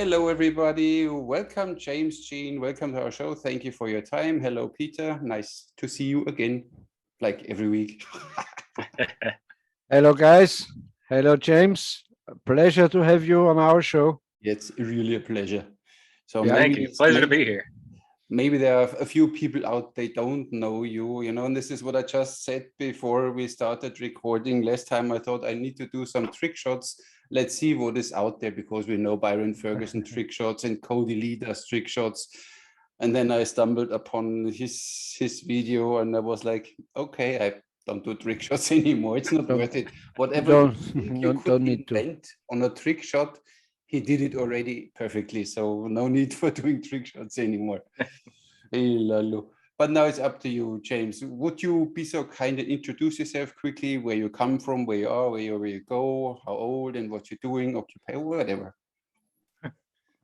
Hello, everybody. Welcome, James, Jean. Welcome to our show. Thank you for your time. Hello, Peter. Nice to see you again, like every week. Hello, guys. Hello, James. A pleasure to have you on our show. It's really a pleasure. So Yeah. Thank you. Pleasure to be here. Maybe there are a few people out, they don't know you, and this is what I just said before we started recording. Last time I thought I need to do some trick shots. Let's see what is out there, because we know Byron Ferguson trick shots and Cody Lee does trick shots. And then I stumbled upon his video and I was like, okay, I don't do trick shots anymore. It's not worth it. Whatever you could invent on a trick shot, he did it already perfectly. So no need for doing trick shots anymore. But now it's up to you, James. Would you be so kind and introduce yourself quickly, where you come from, where you are, where you go, how old, and what you're doing, occupy, whatever.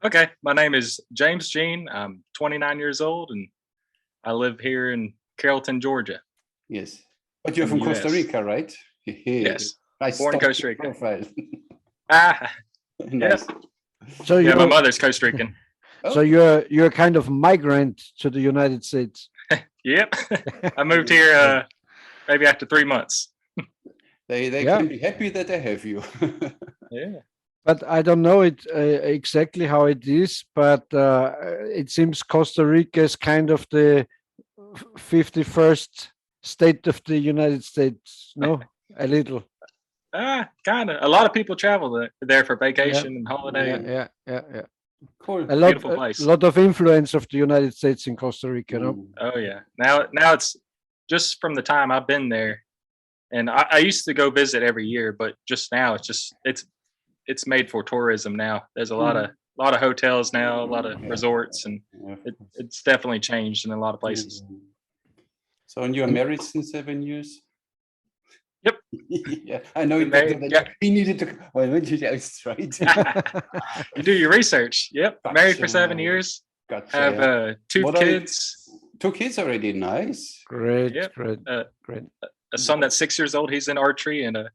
Okay, my name is James Jean. I'm 29 years old, and I live here in Carrollton, Georgia. Yes, but you're from Costa Rica, right? Yes, nice. Born in Costa Rica. Profile. Nice. So yeah, my mother's Costa Rican. So you're kind of migrant to the United States. Yep, I moved here maybe after 3 months. They can be happy that they have you. Yeah. But I don't know it exactly how it is, but it seems Costa Rica is kind of the 51st state of the United States. No, a little. Kind of. A lot of people travel there for vacation and holiday. Yeah. Cool. Beautiful place. A lot of influence of the United States in Costa Rica. No? Oh yeah. Now it's just from the time I've been there, and I used to go visit every year, but just now it's made for tourism now. There's a lot of hotels now, a lot of resorts, and it's definitely changed in a lot of places. So, and you're married since 7 years? Yep. Yeah, I know. He needed to. Well, when did I right? You do your research. Yep. Gotcha. Married for 7 years. Gotcha. Have two kids. 2 kids already. Nice. Great. Yep. Great. A son that's 6 years old. He's in archery, and a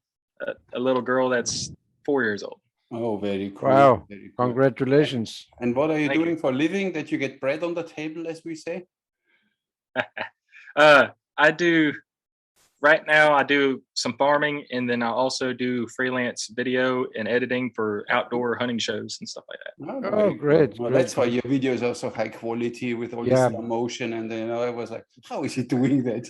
little girl that's 4 years old. Oh, very cool. Wow. Very cool. Congratulations. And what are you doing for a living that you get bread on the table, as we say? Right now, I do some farming, and then I also do freelance video and editing for outdoor hunting shows and stuff like that. Oh, great. Well, that's why your videos are so high quality with all this slow motion. And then I was like, how is he doing that?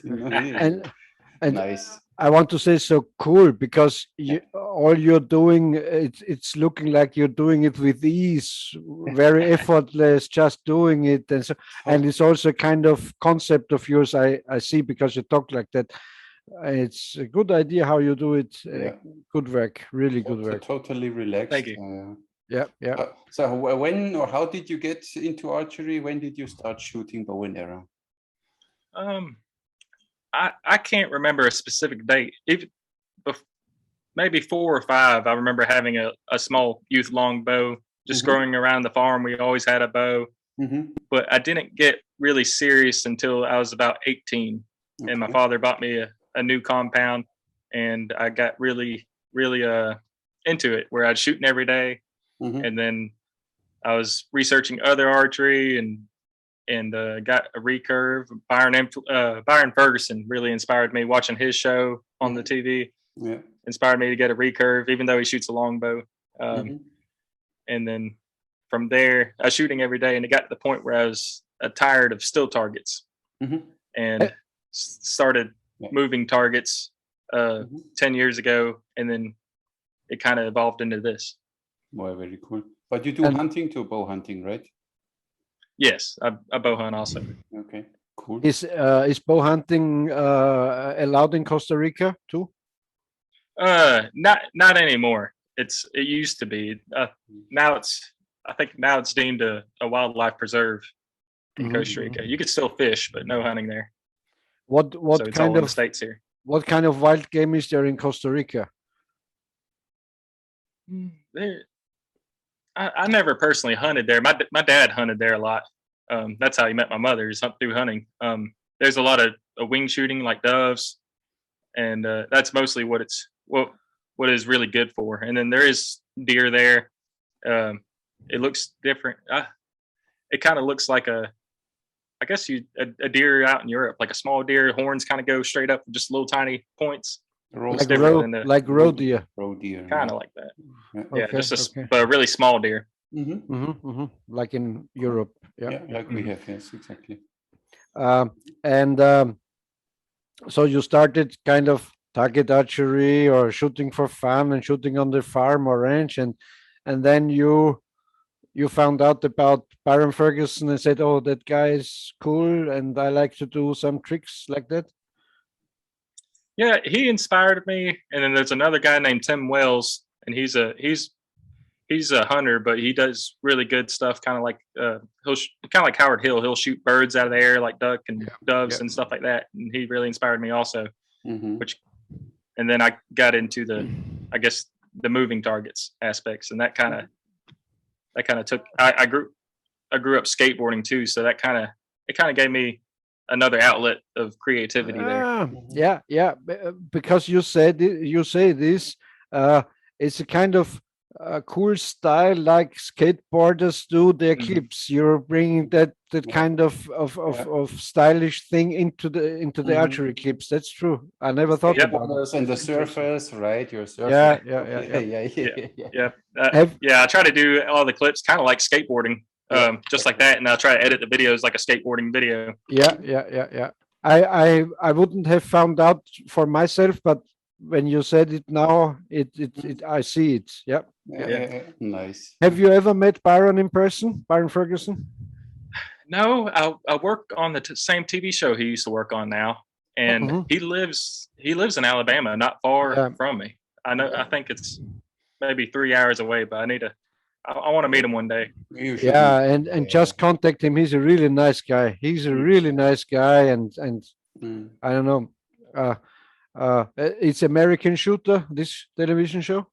And nice. I want to say so cool, because all you're doing, it's looking like you're doing it with ease, very effortless, just doing it. And it's also a kind of concept of yours I see, because you talk like that. It's a good idea how you do it. Good work, really good work. Totally relaxed. Thank you. Yeah. So when or how did you get into archery? When did you start shooting bow and arrow? I can't remember a specific date. Maybe 4 or 5. I remember having a small youth long bow, just growing around the farm. We always had a bow, but I didn't get really serious until I was about 18, and my father bought me a new compound, and I got really into it, where I'd shooting every day, and then I was researching other archery and got a recurve. Byron Ferguson really inspired me. Watching his show on the TV inspired me to get a recurve, even though he shoots a longbow. And then from there, I was shooting every day, and it got to the point where I was tired of still targets, and started moving targets 10 years ago, and then it kind of evolved into this. Wow, very cool. But you do hunting too, bow hunting, right? Yes, I bow hunt also. Okay, cool. Is bow hunting allowed in Costa Rica too? Not anymore. It used to be. I think now it's deemed a wildlife preserve in Costa Rica. You could still fish, but no hunting there. What so it's kind all in of the States here? What kind of wild game is there in Costa Rica? I never personally hunted there. My dad hunted there a lot. That's how he met my mother, is through hunting. There's a lot of wing shooting, like doves, and that's mostly what is really good for. And then there is deer there. it looks different. It kind of looks like a deer out in Europe, like a small deer. Horns kind of go straight up, just little tiny points. Like roe deer. Roe deer. Kind of like that. Yeah, Okay, just but a really small deer. Like in Europe. Yeah, like we have. Yes, exactly. So you started kind of target archery or shooting for fun and shooting on the farm or ranch, and then you found out about Byron Ferguson and said, "Oh, that guy is cool, and I like to do some tricks like that." Yeah, he inspired me. And then there's another guy named Tim Wells, and he's a hunter, but he does really good stuff. Kind of like kind of like Howard Hill. He'll shoot birds out of the air like duck and doves and stuff like that. And he really inspired me also. And then I got into the moving targets aspects, and that kind of took. I grew up skateboarding too, so it kind of gave me another outlet of creativity there. Because you say this, it's a kind of cool style like skateboarders do their clips. You're bringing that kind of stylish thing into the archery clips. That's true. I never thought about it. And the surfers, right? Your surfer. Yeah. I try to do all the clips kind of like skateboarding. Just like that, and I'll try to edit the videos like a skateboarding video. I wouldn't have found out for myself, but when you said it now, I see it. Nice. Have you ever met Byron in person, Byron Ferguson? No, I work on the same TV show he used to work on now, and he lives in Alabama, not far from me. I know. I think it's maybe 3 hours away, but I want to meet him one day. And just contact him. He's a really nice guy. And I don't know. It's American Shooter, this television show.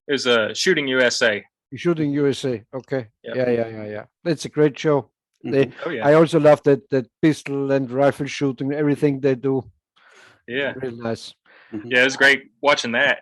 It's Shooting USA. Shooting USA. Okay. Yeah. That's a great show. I also love that pistol and rifle shooting, everything they do. Yeah. Really nice. Yeah, it's great watching that.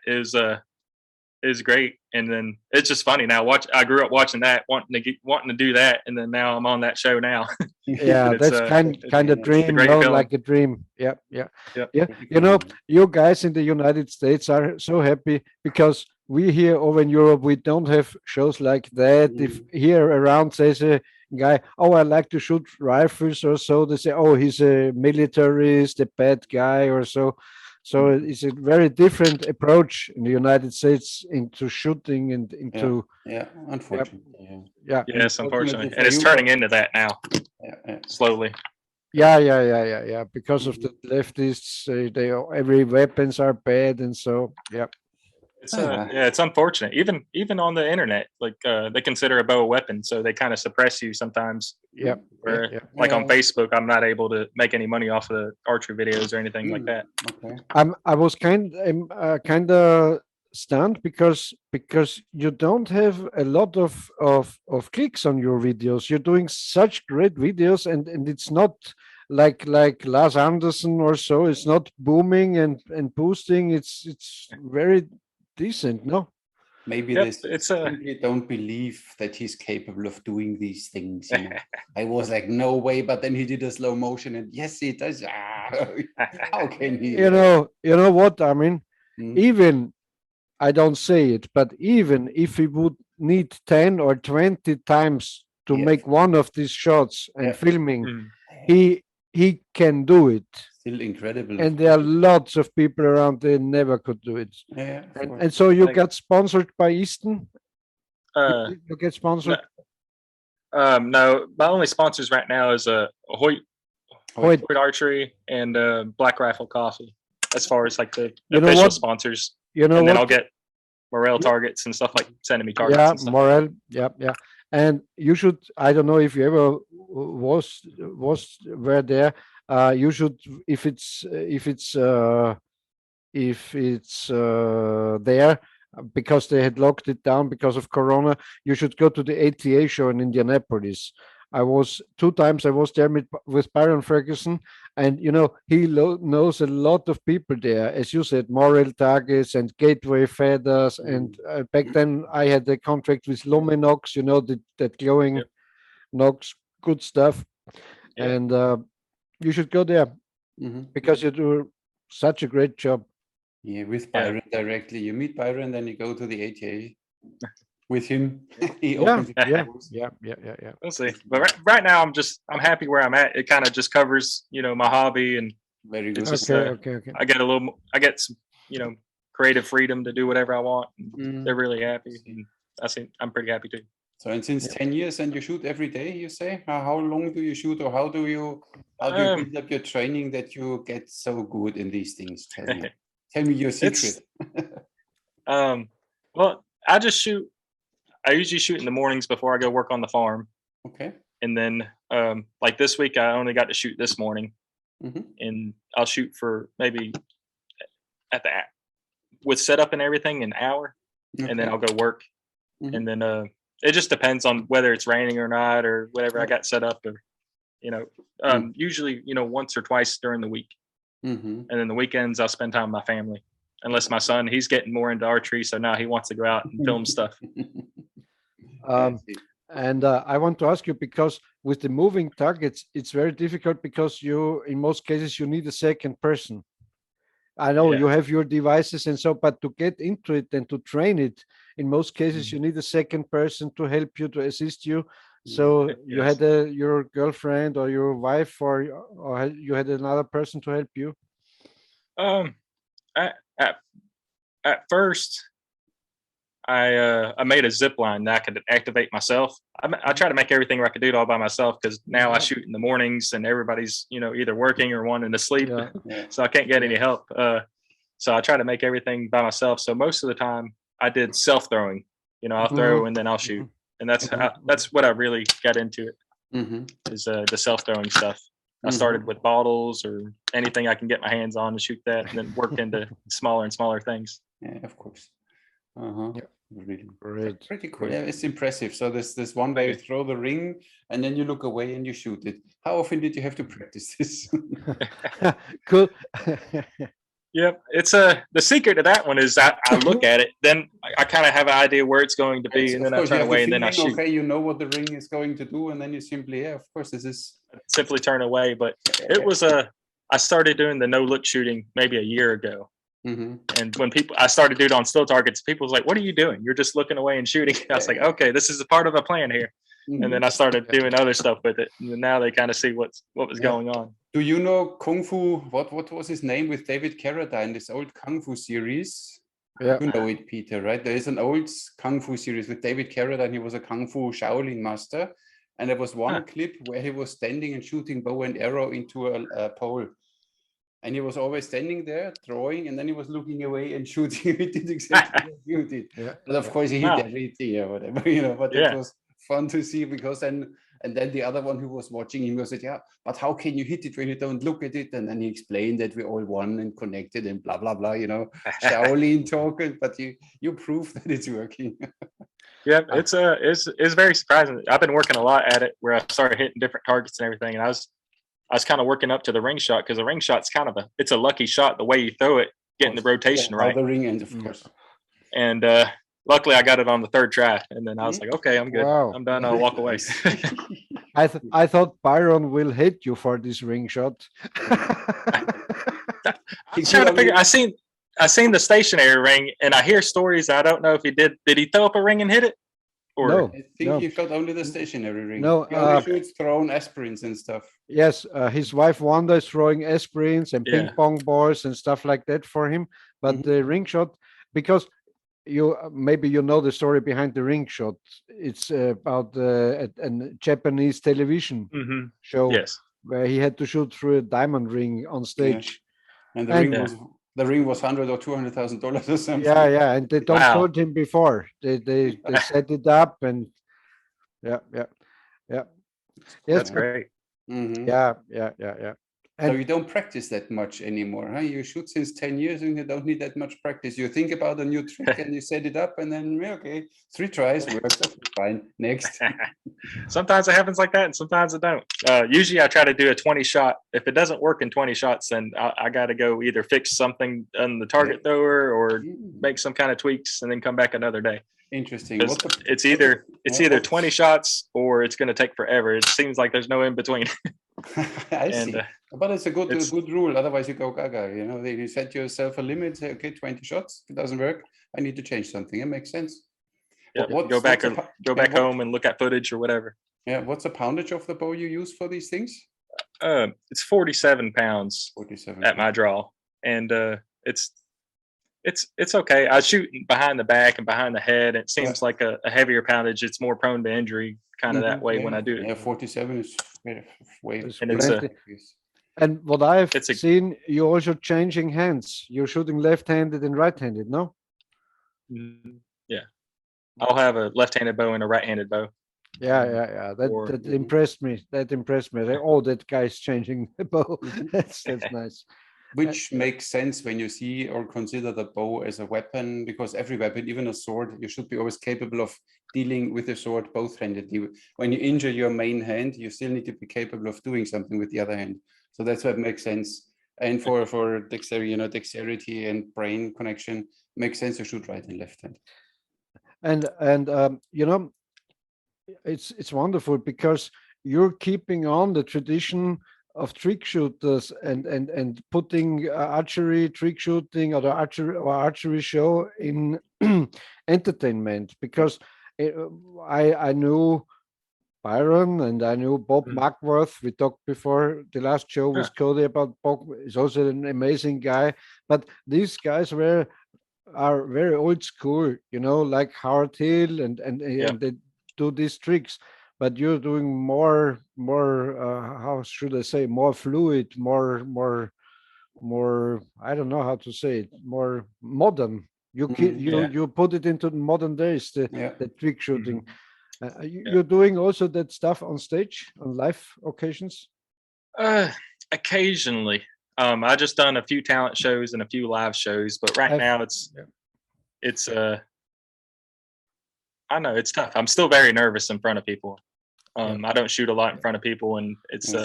Is great, and then it's just funny now. I grew up watching that, wanting to do that, and then now I'm on that show now. That's kind of dream, like a dream. Yeah. You know, you guys in the United States are so happy because we here over in Europe we don't have shows like that. If here around says a guy, "Oh, I like to shoot rifles," or so, they say, "Oh, he's a militarist, a bad guy," or so. So it's a very different approach in the United States into shooting and into unfortunately. Yes, unfortunately, and it's turning into that now, slowly. Yeah. Because of the leftists, every weapons are bad, and so it's unfortunate. Even on the internet, like they consider a bow a weapon, so they kind of suppress you sometimes. Like on Facebook, I'm not able to make any money off of the archery videos or anything like that. I was kind of stunned because you don't have a lot of clicks on your videos. You're doing such great videos, and it's not like Lars Anderson or so. It's not booming and boosting. It's very decent, no? Maybe they don't believe that he's capable of doing these things. You know? I was like, no way, but then he did a slow motion, and yes, he does. How can he? You know what, Armin? Even I don't say it, but even if he would need 10 or 20 times to make one of these shots and filming, he can do it. Still incredible. And there are lots of people around there never could do it. And so you got sponsored by Easton? You get sponsored? No, my only sponsors right now is Hoyt Archery and Black Rifle Coffee, as far as like the official sponsors. And then I'll get Morel targets and stuff, like sending me targets. And stuff. Morel. Yeah. And you should, I don't know if you ever were there. You should, if it's there, because they had locked it down because of Corona, you should go to the ATA show in Indianapolis. I was 2 times. I was there with Byron Ferguson, and he knows a lot of people there, as you said, Morel Targets and Gateway Feathers. And back then I had a contract with Luminox, that glowing Yep. Nox, good stuff. Yeah. And you should go there because you do such a great job. Yeah, with Byron directly. You meet Byron, then you go to the ATA with him. He opens the doors. Yeah. We'll see. But right now, I'm happy where I'm at. It kind of just covers, my hobby, and Very good. it's just, Okay. I get some, creative freedom to do whatever I want. They're really happy. And I'm pretty happy too. So, and since 10 years, and you shoot every day, you say? How long do you shoot, or how do you build up your training that you get so good in these things? Tell me. Tell me your secret. Well, I just shoot. I usually shoot in the mornings before I go work on the farm. Okay. And then, like this week, I only got to shoot this morning, and I'll shoot for maybe with setup and everything an hour, and then I'll go work, and then it just depends on whether it's raining or not, or whatever I got set up, or usually once or twice during the week, and then the weekends I'll spend time with my family. Unless my son, he's getting more into archery, so now he wants to go out and film stuff. And I want to ask you, because with the moving targets, it's very difficult because in most cases, you need a second person. I know you have your devices and so, but to get into it and to train it, in most cases, you need a second person to help you, to assist you. So you had your girlfriend or your wife, or you had another person to help you? At first, I made a zip line that I could activate myself. I try to make everything where I could do it all by myself, because now I shoot in the mornings and everybody's either working or wanting to sleep, so I can't get any help. So I try to make everything by myself. So most of the time I did self throwing. I'll throw and then I'll shoot, and that's what I really got into it. Is the self throwing stuff. I started with bottles or anything I can get my hands on to shoot that, and then worked into smaller and smaller things. Yeah, of course. Really Great. pretty cool. Yeah, it's impressive. So there's one way you throw the ring, and then you look away and you shoot it. How often did you have to practice this? Cool. Yep, it's the secret to that one is I look at it, then I kind of have an idea where it's going to be, and then I turn away and then I shoot. Okay, you know what the ring is going to do, and then you simply, of course, this is simply turn away. But it was I started doing the no look shooting maybe a year ago, and when I started doing it on still targets, people was like, "What are you doing? You're just looking away and shooting." I was like, "Okay, this is a part of a plan here." And then I started doing other stuff with it, and now they kind of see what was going on. Do you know Kung Fu? What was his name with David Carradine? This old Kung Fu series. Yeah. You know it, Peter, right? There is an old Kung Fu series with David Carradine. He was a Kung Fu Shaolin master, and there was one clip where he was standing and shooting bow and arrow into a pole. And he was always standing there throwing, and then he was looking away and shooting. He did exactly what you did. But of course, he hit everything or whatever, But it was fun to see, because then the other one who was watching him said, "Yeah, but how can you hit it when you don't look at it?" And then he explained that we all won and connected and blah blah blah. Shaolin talking, but you prove that it's working. Yeah, it's very surprising. I've been working a lot at it, where I started hitting different targets and everything, and I was kind of working up to the ring shot, because the ring shot's kind of it's a lucky shot the way you throw it, getting the rotation right. The ring end, of course. And luckily I got it on the third try, and then I was like, okay, I'm good. Wow. I'm done. I'll walk away. I thought Byron will hate you for this ring shot. I'm trying to figure. I seen the stationary ring, and I hear stories. I don't know if he did. Did he throw up a ring and hit it? Or no, I think he got only the stationary ring. No, he only shoots thrown aspirins and stuff. Yes, his wife Wanda is throwing aspirins and ping pong balls and stuff like that for him. But the ring shot, because maybe you know the story behind the ring shot. It's about a Japanese television show where he had to shoot through a diamond ring on stage, and the ring was $100,000 or $200,000 or something. Yeah, and they don't told him before. They set it up, and yeah. Yes, that's great. Yeah. So you don't practice that much anymore, huh? You shoot since 10 years and you don't need that much practice. You think about a new trick and you set it up and then, okay, 3 tries, works, okay, fine, next. Sometimes it happens like that and sometimes it don't. Usually I try to do a 20 shot. If it doesn't work in 20 shots, then I got to go either fix something on the target thrower or make some kind of tweaks and then come back another day. Interesting. It's either 20 shots or it's going to take forever. It seems like there's no in between. I see. But it's a good rule. Otherwise, you go gaga. You know, you set yourself a limit. Say, okay, 20 shots. If it doesn't work, I need to change something. It makes sense. Yeah. Go back home and look at footage or whatever. Yeah. What's the poundage of the bow you use for these things? It's 47 pounds. 47 at my draw, and it's okay. I shoot behind the back and behind the head. It seems like a heavier poundage. It's more prone to injury, kind of that way when I do it. Yeah, 47 is way. And it's and what I've seen, you're also changing hands. You're shooting left-handed and right-handed, no? Yeah, I'll have a left-handed bow and a right-handed bow. Yeah. That impressed me. That impressed me. Oh, that guy's changing the bow. That's nice. Which makes sense when you see or consider the bow as a weapon, because every weapon, even a sword, you should be always capable of dealing with the sword both-handedly. When you injure your main hand, you still need to be capable of doing something with the other hand. So that's what makes sense. And for dexterity and brain connection, makes sense to shoot right and left hand. And it's wonderful because you're keeping on the tradition of trick shooters and putting archery, trick shooting, or the archery show in entertainment. Because I knew Byron and I knew Bob Markworth. We talked before the last show with Cody about Bob. He's also an amazing guy. But these guys are very old school, like Howard Hill, and they do these tricks. But you're doing more how should I say, more fluid, more I don't know how to say it, more modern. You put it into modern days, the trick shooting. You're doing also that stuff on stage, on live occasions? Occasionally. I just done a few talent shows and a few live shows, but now it's I know it's tough. I'm still very nervous in front of people. I don't shoot a lot in front of people, and it's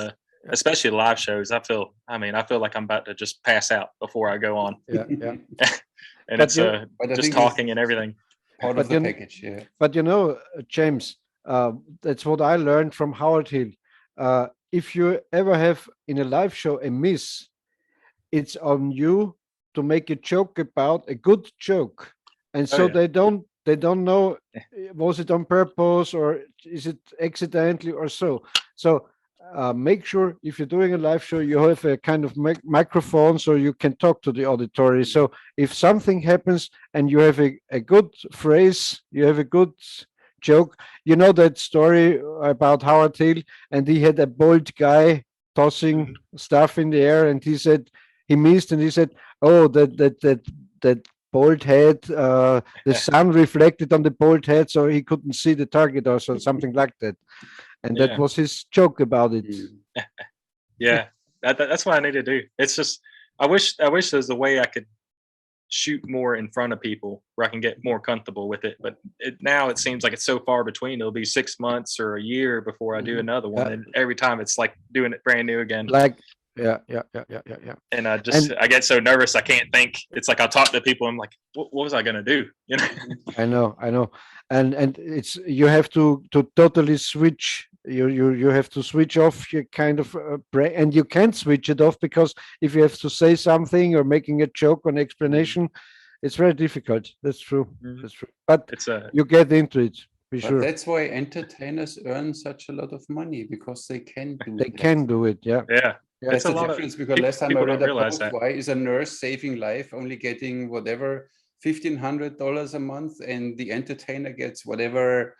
especially live shows. I feel like I'm about to just pass out before I go on. Yeah. And it's just talking and everything. Part of the package, yeah. But James, that's what I learned from Howard Hill. If you ever have in a live show a miss, it's on you to make a joke about a good joke, and so they don't know, was it on purpose or is it accidentally or so. So make sure if you're doing a live show, you have a kind of microphone so you can talk to the auditory. So if something happens and you have a good phrase, you have a good joke, that story about Howard Hill, and he had a bold guy tossing stuff in the air, and he said he missed, and he said, oh, that bolt head, the sun reflected on the bolt head, so he couldn't see the target or something like that. And that was his joke about it. Yeah, that's what I need to do. It's just I wish there's a way I could shoot more in front of people where I can get more comfortable with it. But now it seems like it's so far between. It'll be 6 months or a year before I do another one, and every time it's like doing it brand new again. Yeah. And I get so nervous I can't think. It's like I'll talk to people. I'm like, what was I gonna do? I know. And it's you have to totally switch. You have to switch off your kind of brain, and you can't switch it off because if you have to say something or making a joke or an explanation, it's very difficult. That's true. That's true. But you get into it. Be sure. That's why entertainers earn such a lot of money, because they can do it. They can do it. Yeah. That's the difference, because last time I read a post, why is a nurse saving life only getting whatever $1,500 a month, and the entertainer gets whatever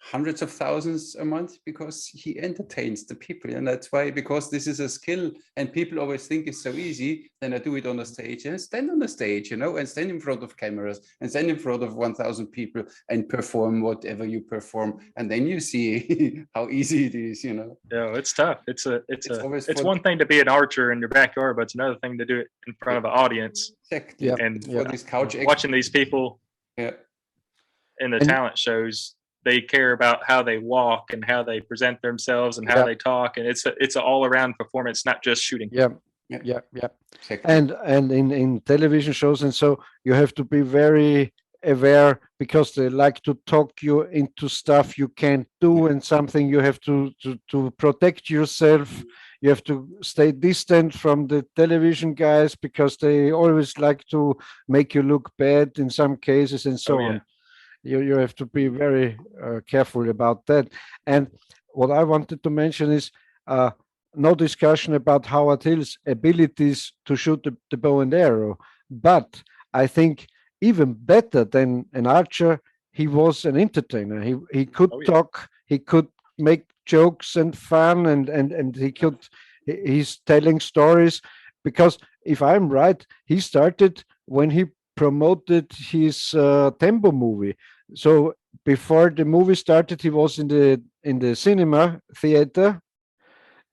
hundreds of thousands a month because he entertains the people. And that's why, because this is a skill and people always think it's so easy, then I do it on the stage and stand on the stage, and stand in front of cameras and stand in front of 1,000 people and perform whatever you perform. And then you see how easy it is, Yeah, it's tough. It's one thing to be an archer in your backyard, but it's another thing to do it in front of an audience. Exactly. Yeah. And for this couch watching these people in the talent shows, they care about how they walk and how they present themselves and how they talk, and it's an all around performance, not just shooting. Yeah. Exactly. And in television shows and so you have to be very aware because they like to talk you into stuff you can't do and something you have to protect yourself. You have to stay distant from the television guys because they always like to make you look bad in some cases and so on. You have to be very careful about that. And what I wanted to mention is no discussion about Howard Hill's abilities to shoot the bow and arrow, but I think even better than an archer, he was an entertainer. He could talk, he could make jokes and fun, and he's telling stories, because if I'm right, he started when he promoted his Tembo movie. So before the movie started, he was in the cinema theater,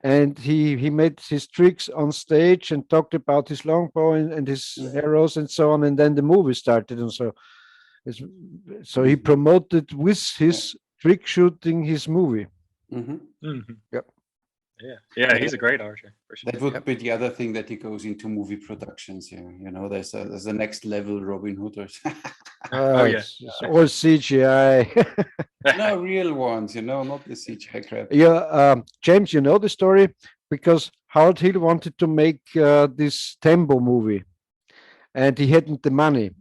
and he made his tricks on stage and talked about his longbow and his arrows and so on. And then the movie started, and so he promoted with his trick shooting his movie. Yep. Yeah, he's a great archer. For sure. That would be the other thing, that he goes into movie productions. There's a next level Robin Hooders. It's all CGI. No, real ones, not the CGI crap. Yeah, James, you know the story because Howard Hill wanted to make this Tembo movie, and he hadn't the money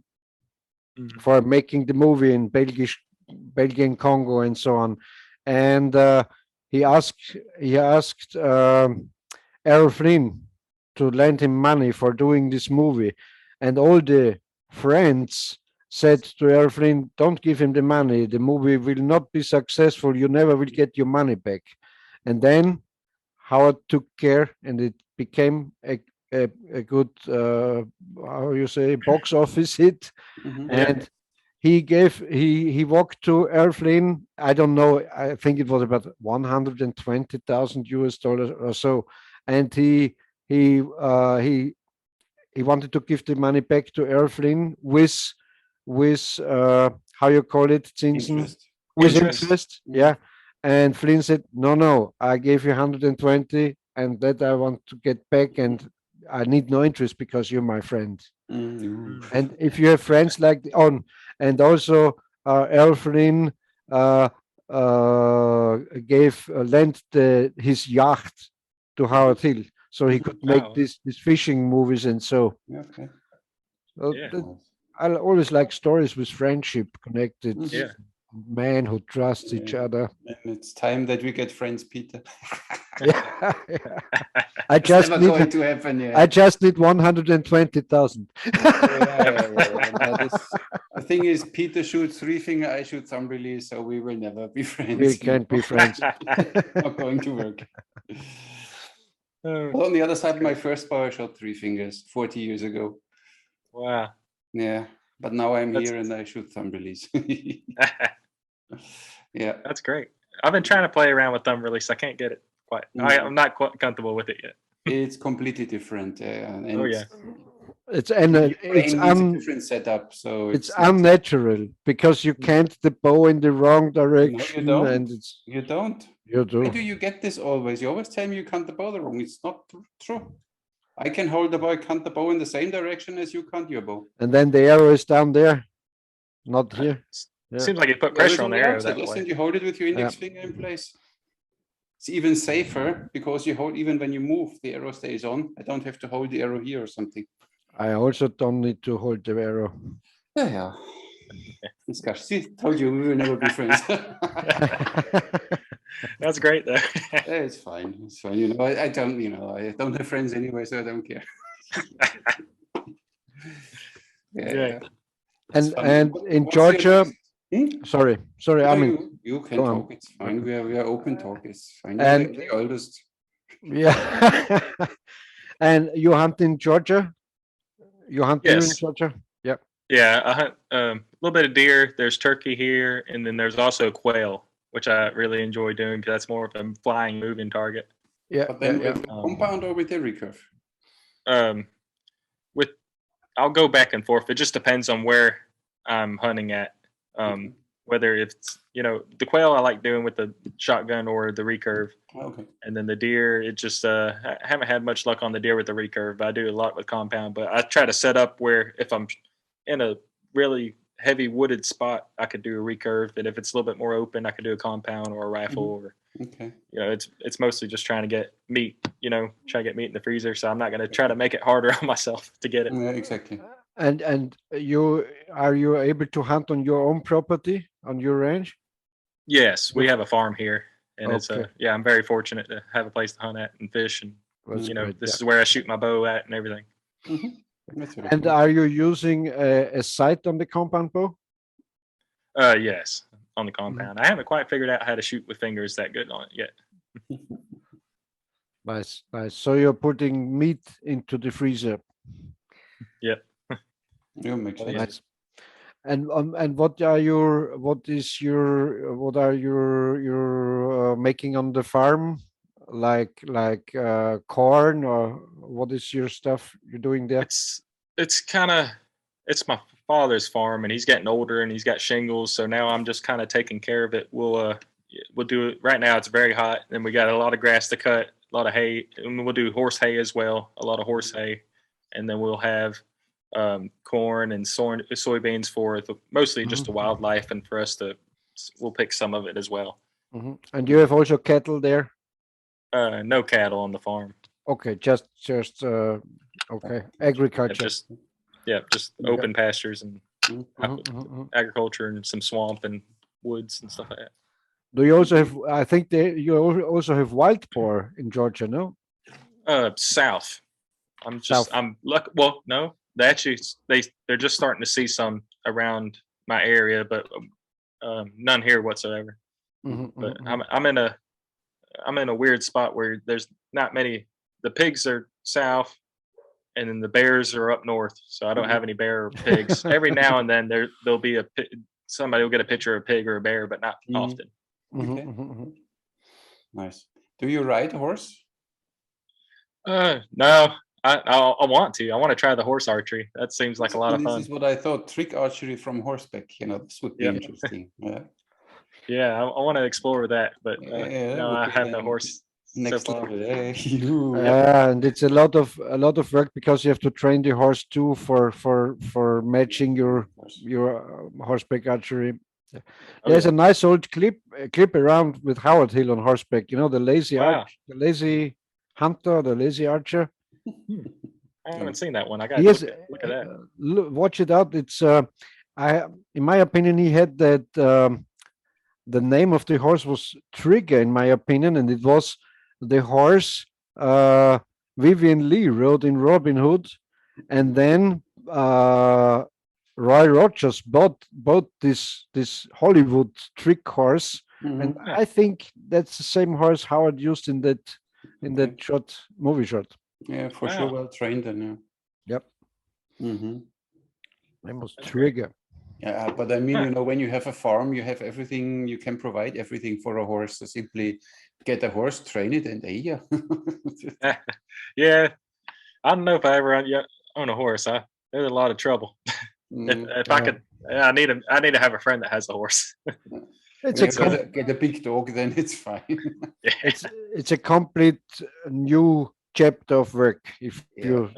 for making the movie in Belgian Congo and so on, and he asked Errol Flynn to lend him money for doing this movie, and all the friends said to Errol Flynn, "Don't give him the money. The movie will not be successful. You never will get your money back." And then Howard took care, and it became a good box office hit. And he walked to Errol Flynn. I don't know. I think it was about $120,000 or so, and he wanted to give the money back to Errol Flynn with how you call it, Interest. With interest. Yeah. And Flynn said, no, I gave you 120, and that I want to get back, and I need no interest because you're my friend. And if you have friends like and also Errol Flynn lent his yacht to Howard Hill so he could make these fishing movies, and so. Okay. I always like stories with friendship connected. Men who trust each other. And it's time that we get friends, Peter. I just never need going to happen. I just need 120,000. The thing is, Peter shoots three finger, I shoot thumb release, so we will never be friends. We can't be friends. Not going to work. But on the other side, my first bow I shot three fingers 40 years ago. Wow. Yeah, but now I'm here and I shoot thumb release. Yeah, that's great. I've been trying to play around with thumb release. I can't get it quite. I'm not quite comfortable with it yet. It's completely different. It's a different setup, so it's unnatural because you can't the bow in the wrong direction. No, you don't. And you don't. You do. Why do you get this always? You always tell me you can't the bow the wrong. It's not true. I can hold the bow, I can't the bow in the same direction as you can't your bow. And then the arrow is down there, not here. Yeah. Seems like you put pressure on the arrow that way. You hold it with your index finger in place. It's even safer because you hold, even when you move, the arrow stays on. I don't have to hold the arrow here or something. I also don't need to hold the arrow. Yeah. See, told you we will never be friends. That's great though. It's fine. It's fine. I don't have friends anyway, so I don't care. And in Georgia, Sorry, No, I mean, you can go on. talk. It's fine. We are open talk. It's fine. You're And the oldest. yeah, and you hunt in Georgia? You hunt deer in Yes. Georgia? Yeah. Yeah, I hunt a little bit of deer. There's turkey here, and then there's also quail, which I really enjoy doing because that's more of a flying, moving target. Yeah. But then Yeah. with the compound or with the recurve? With I'll go back and forth. It just depends on where I'm hunting at. Okay. Whether it's the quail I like doing with the shotgun or the recurve, Okay. and then the deer. It just I haven't had much luck on the deer with the recurve, but I do a lot with compound. But I try to set up where if I'm in a really heavy wooded spot, I could do a recurve, and if it's a little bit more open, I could do a compound or a rifle. Or Okay. it's mostly just trying to get meat. Try to get meat in the freezer. So I'm not going to try to make it harder on myself to get it. Yeah, exactly. And are you able to hunt on your own property on your range? Yes, we have a farm here, and it's Okay. I'm very fortunate to have a place to hunt at and fish, and That's great, this yeah. is where I shoot my bow at and everything. That's really And cool. are you using a sight on the compound bow? Yes, on the compound. I haven't quite figured out how to shoot with fingers that good on it yet. Nice, nice. So you're putting meat into the freezer. Yep. Yeah, makes sense. Nice. And what are your making on the farm? Like corn, or what is your stuff you're doing there? It's my father's farm, and he's getting older and he's got shingles, so now I'm just kind of taking care of it. We'll do it right now. It's very hot, and we got a lot of grass to cut, a lot of hay, and we'll do horse hay as well, a lot of horse hay, and then we'll have corn and soybeans for mostly just the wildlife, and for us we'll pick some of it as well. And you have also cattle there? No cattle on the farm. Okay, just okay, agriculture. Just open pastures and agriculture and some swamp and woods and stuff like that. Do you also have? I think you also have wild boar in Georgia, no? South. South. I'm lucky. Well, no, they're just starting to see some around my area, but none here whatsoever. But I'm in a weird spot where there's not many. The pigs are south, and then the bears are up north. So I don't have any bear or pigs. Every now and then there'll be somebody will get a picture of a pig or a bear, but not often. Okay. Nice. Do you ride a horse? No. I want to. I want to try the horse archery. That seems like a lot of fun. This is what I thought. Trick archery from horseback. This would be interesting. Yeah. Yeah, I want to explore that, but no, I have the horse. Next so level. And it's a lot of work because you have to train the horse too for matching your horseback archery. There's a nice old clip around with Howard Hill on horseback. The lazy the lazy hunter, the lazy archer. I haven't seen that one. I got to look at that. Watch it out. It's in my opinion, he had that. The name of the horse was Trigger, in my opinion, and it was the horse Vivian Lee rode in Robin Hood, and then Roy Rogers bought this Hollywood trick horse, and I think that's the same horse Howard used in that movie shot. Yeah, for sure, well trained then. Yep. Name was Trigger. Yeah, but I mean, when you have a farm, you have everything. You can provide everything for a horse. So simply get a horse, train it, and yeah. Yeah, I don't know if I ever own a horse. There's a lot of trouble. If I could, I need to have a friend that has a horse. Get a big dog, then it's fine. It's a complete new chapter of work if you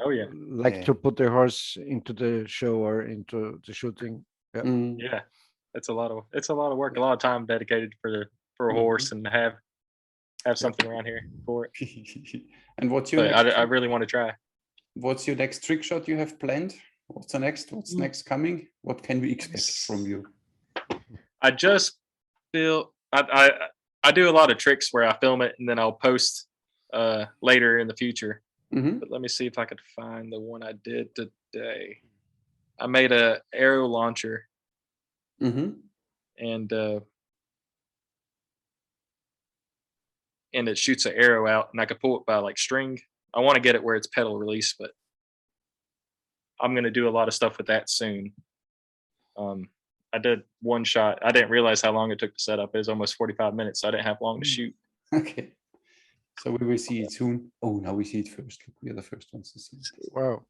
like to put the horse into the show or into the shooting. Yeah, it's a lot of work, a lot of time dedicated for a horse, and have something around here for it. And what's your? I really want to try. What's your next trick shot you have planned? What's the next? What's next coming? What can we expect from you? I just feel I do a lot of tricks where I film it and then I'll post later in the future. But let me see if I could find the one I did today. I made a arrow launcher, and it shoots an arrow out, and I could pull it by like string. I want to get it where it's pedal release, but I'm gonna do a lot of stuff with that soon. I did one shot. I didn't realize how long it took to set up. It was almost 45 minutes, so I didn't have long to shoot. Okay. So we will see it soon. Oh, now we see it first. Look, we are the first ones to see it. Wow.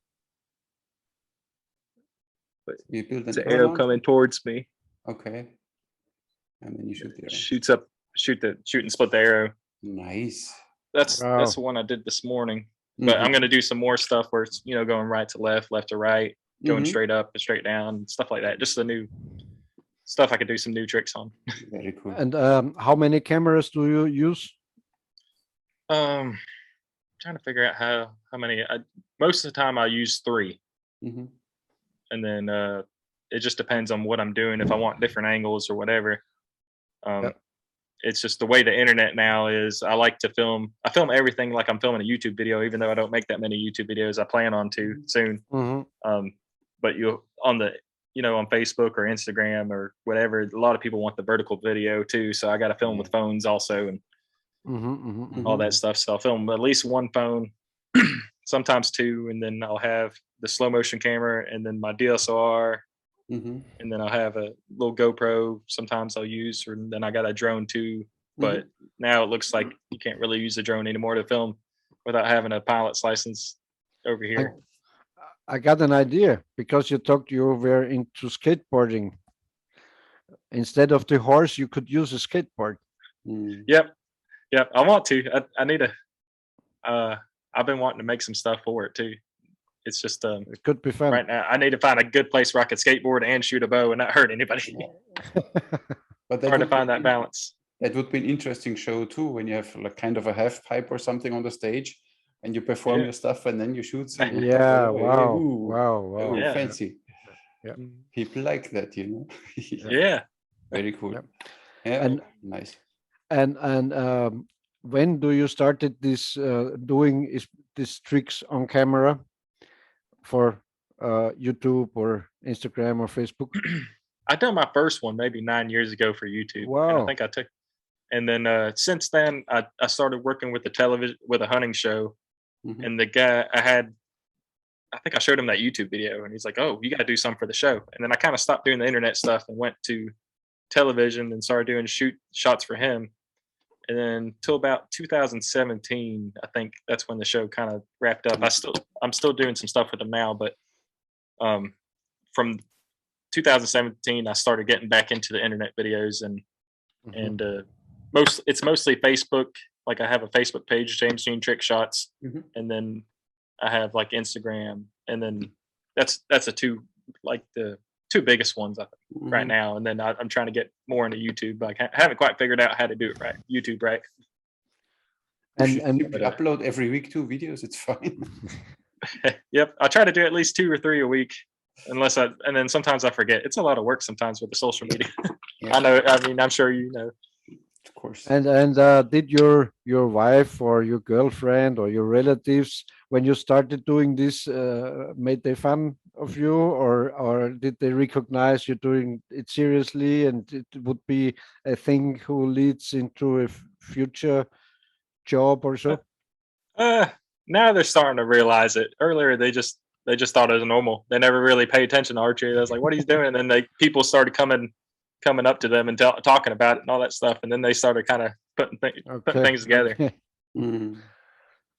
But You build an it's an arrow coming towards me. Okay. And then you shoot the arrow. Shoots up, shoot and split the arrow. Nice. That's the one I did this morning. But I'm gonna do some more stuff where it's, you know, going right to left, left to right, going straight up and straight down, stuff like that. Just the new stuff I could do some new tricks on. Very cool. And how many cameras do you use? Trying to figure out how many. Most of the time I use 3, and then it just depends on what I'm doing. If I want different angles or whatever. It's just the way the internet now is. I like to film. I film everything like I'm filming a YouTube video, even though I don't make that many YouTube videos. I plan on to soon. But on Facebook or Instagram or whatever, a lot of people want the vertical video too. So I got to film with phones also and all that stuff. So I'll film at least one phone, sometimes 2, and then I'll have the slow motion camera and then my DSLR. And then I'll have a little GoPro. Sometimes I'll use, and then I got a drone too. But now it looks like you can't really use a drone anymore to film without having a pilot's license over here. I got an idea, because you were into skateboarding. Instead of the horse, you could use a skateboard. Yep. I want to. I need to. I've been wanting to make some stuff for it too. It's just it could be fun right now. I need to find a good place where I could skateboard and shoot a bow and not hurt anybody. But hard to find that balance. That would be an interesting show too, when you have like kind of a half pipe or something on the stage, and you perform your stuff, and then you shoot something. Wow. Yeah. Fancy. Yeah. People like that, you know. Yeah. Very cool. Yeah. And nice. And when do you started this doing these tricks on camera for YouTube or Instagram or Facebook? I done my first one maybe 9 years ago for YouTube. Wow. And I think I took, and then since then I started working with the television, with a hunting show, and the guy I think I showed him that YouTube video, and he's like, "Oh, you got to do something for the show." And then I kind of stopped doing the internet stuff and went to television and started doing shots for him. And then till about 2017, I think that's when the show kind of wrapped up. I'm still doing some stuff with him now, but from 2017, I started getting back into the internet videos, and it's mostly Facebook. Like I have a Facebook page, James Dean Trickshots, and then I have like Instagram, and then that's the two biggest ones I think right now. And then I'm trying to get more into YouTube. Like I haven't quite figured out how to do it right. YouTube, right? And upload every week 2 videos. It's fine. Yep, I try to do at least 2 or 3 a week, and then sometimes I forget. It's a lot of work sometimes with the social media. I know. I mean, I'm sure you know. Of course. And did your wife or your girlfriend or your relatives, when you started doing this, made they fun of you, or did they recognize you're doing it seriously and it would be a thing who leads into a future job or so? Now they're starting to realize it. Earlier they just thought it was normal. They never really paid attention to archery. I was like, "What are you doing?" And then people started coming up to them and talking about it and all that stuff, and then they started kind of putting things together.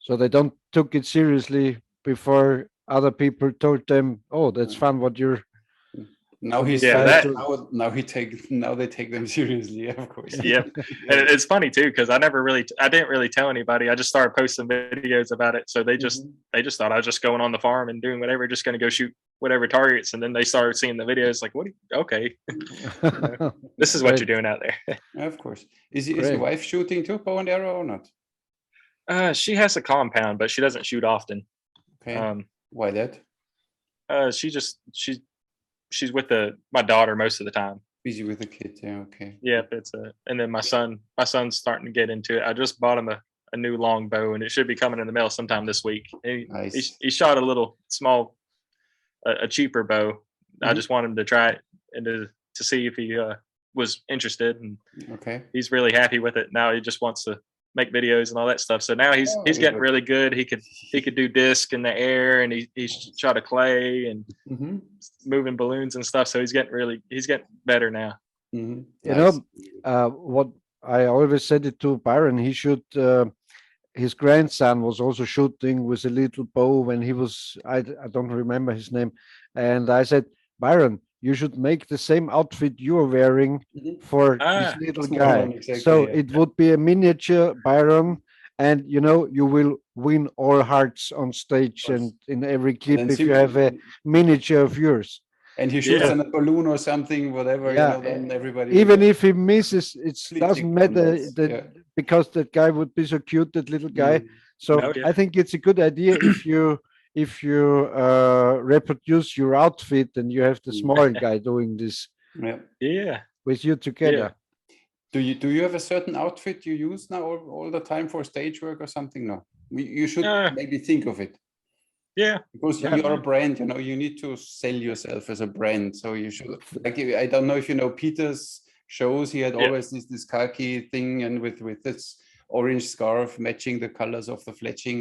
So they don't took it seriously before other people told them, "Oh, that's fun what you're." Now he's now they take them seriously, of course. Yeah, and it's funny too, because I didn't really tell anybody. I just started posting videos about it, so they just thought I was just going on the farm and doing whatever, just going to go shoot whatever targets, and then they started seeing the videos like, okay, this is what you're doing out there. Of course. Is your wife shooting too, bow and arrow, or not? She has a compound, but she doesn't shoot often. Okay. Why that? She's with my daughter most of the time. Busy with the kids, yeah. Okay. Yeah, and then my son's starting to get into it. I just bought him a new long bow, and it should be coming in the mail sometime this week. He shot a little small, a cheaper bow. I just want him to try it and to see if he was interested, and Okay. he's really happy with it. Now he just wants to make videos and all that stuff. So now he's very getting good. really good. He could do disc in the air, and he's shot a clay and moving balloons and stuff. So he's getting better now. You know, what I always said it to Byron, he should, his grandson was also shooting with a little bow when he was, I don't remember his name. And I said, Byron, you should make the same outfit you're wearing for this little guy. One, exactly, so it would be a miniature Byron, and you know, you will win all hearts on stage and in every clip if you have a miniature of yours. And he shoots on a balloon or something, whatever, Yeah, you know, then everybody. even if he misses, it doesn't matter Yeah. because that guy would be so cute, that little guy. So Oh, yeah. I think it's a good idea if you reproduce your outfit and you have the small guy doing this Yeah. with you together. Do you have a certain outfit you use now all the time for stage work or something? No, you should maybe think of it. Yeah. Because you're a brand, you know, you need to sell yourself as a brand. So you should, like, I don't know if you know Peter's shows, he had always this khaki thing and with this orange scarf matching the colors of the fletching.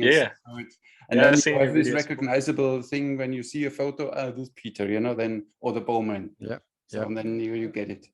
And then you have this recognizable thing when you see a photo, this is Peter, you know, then, or the Bowman. And then you get it.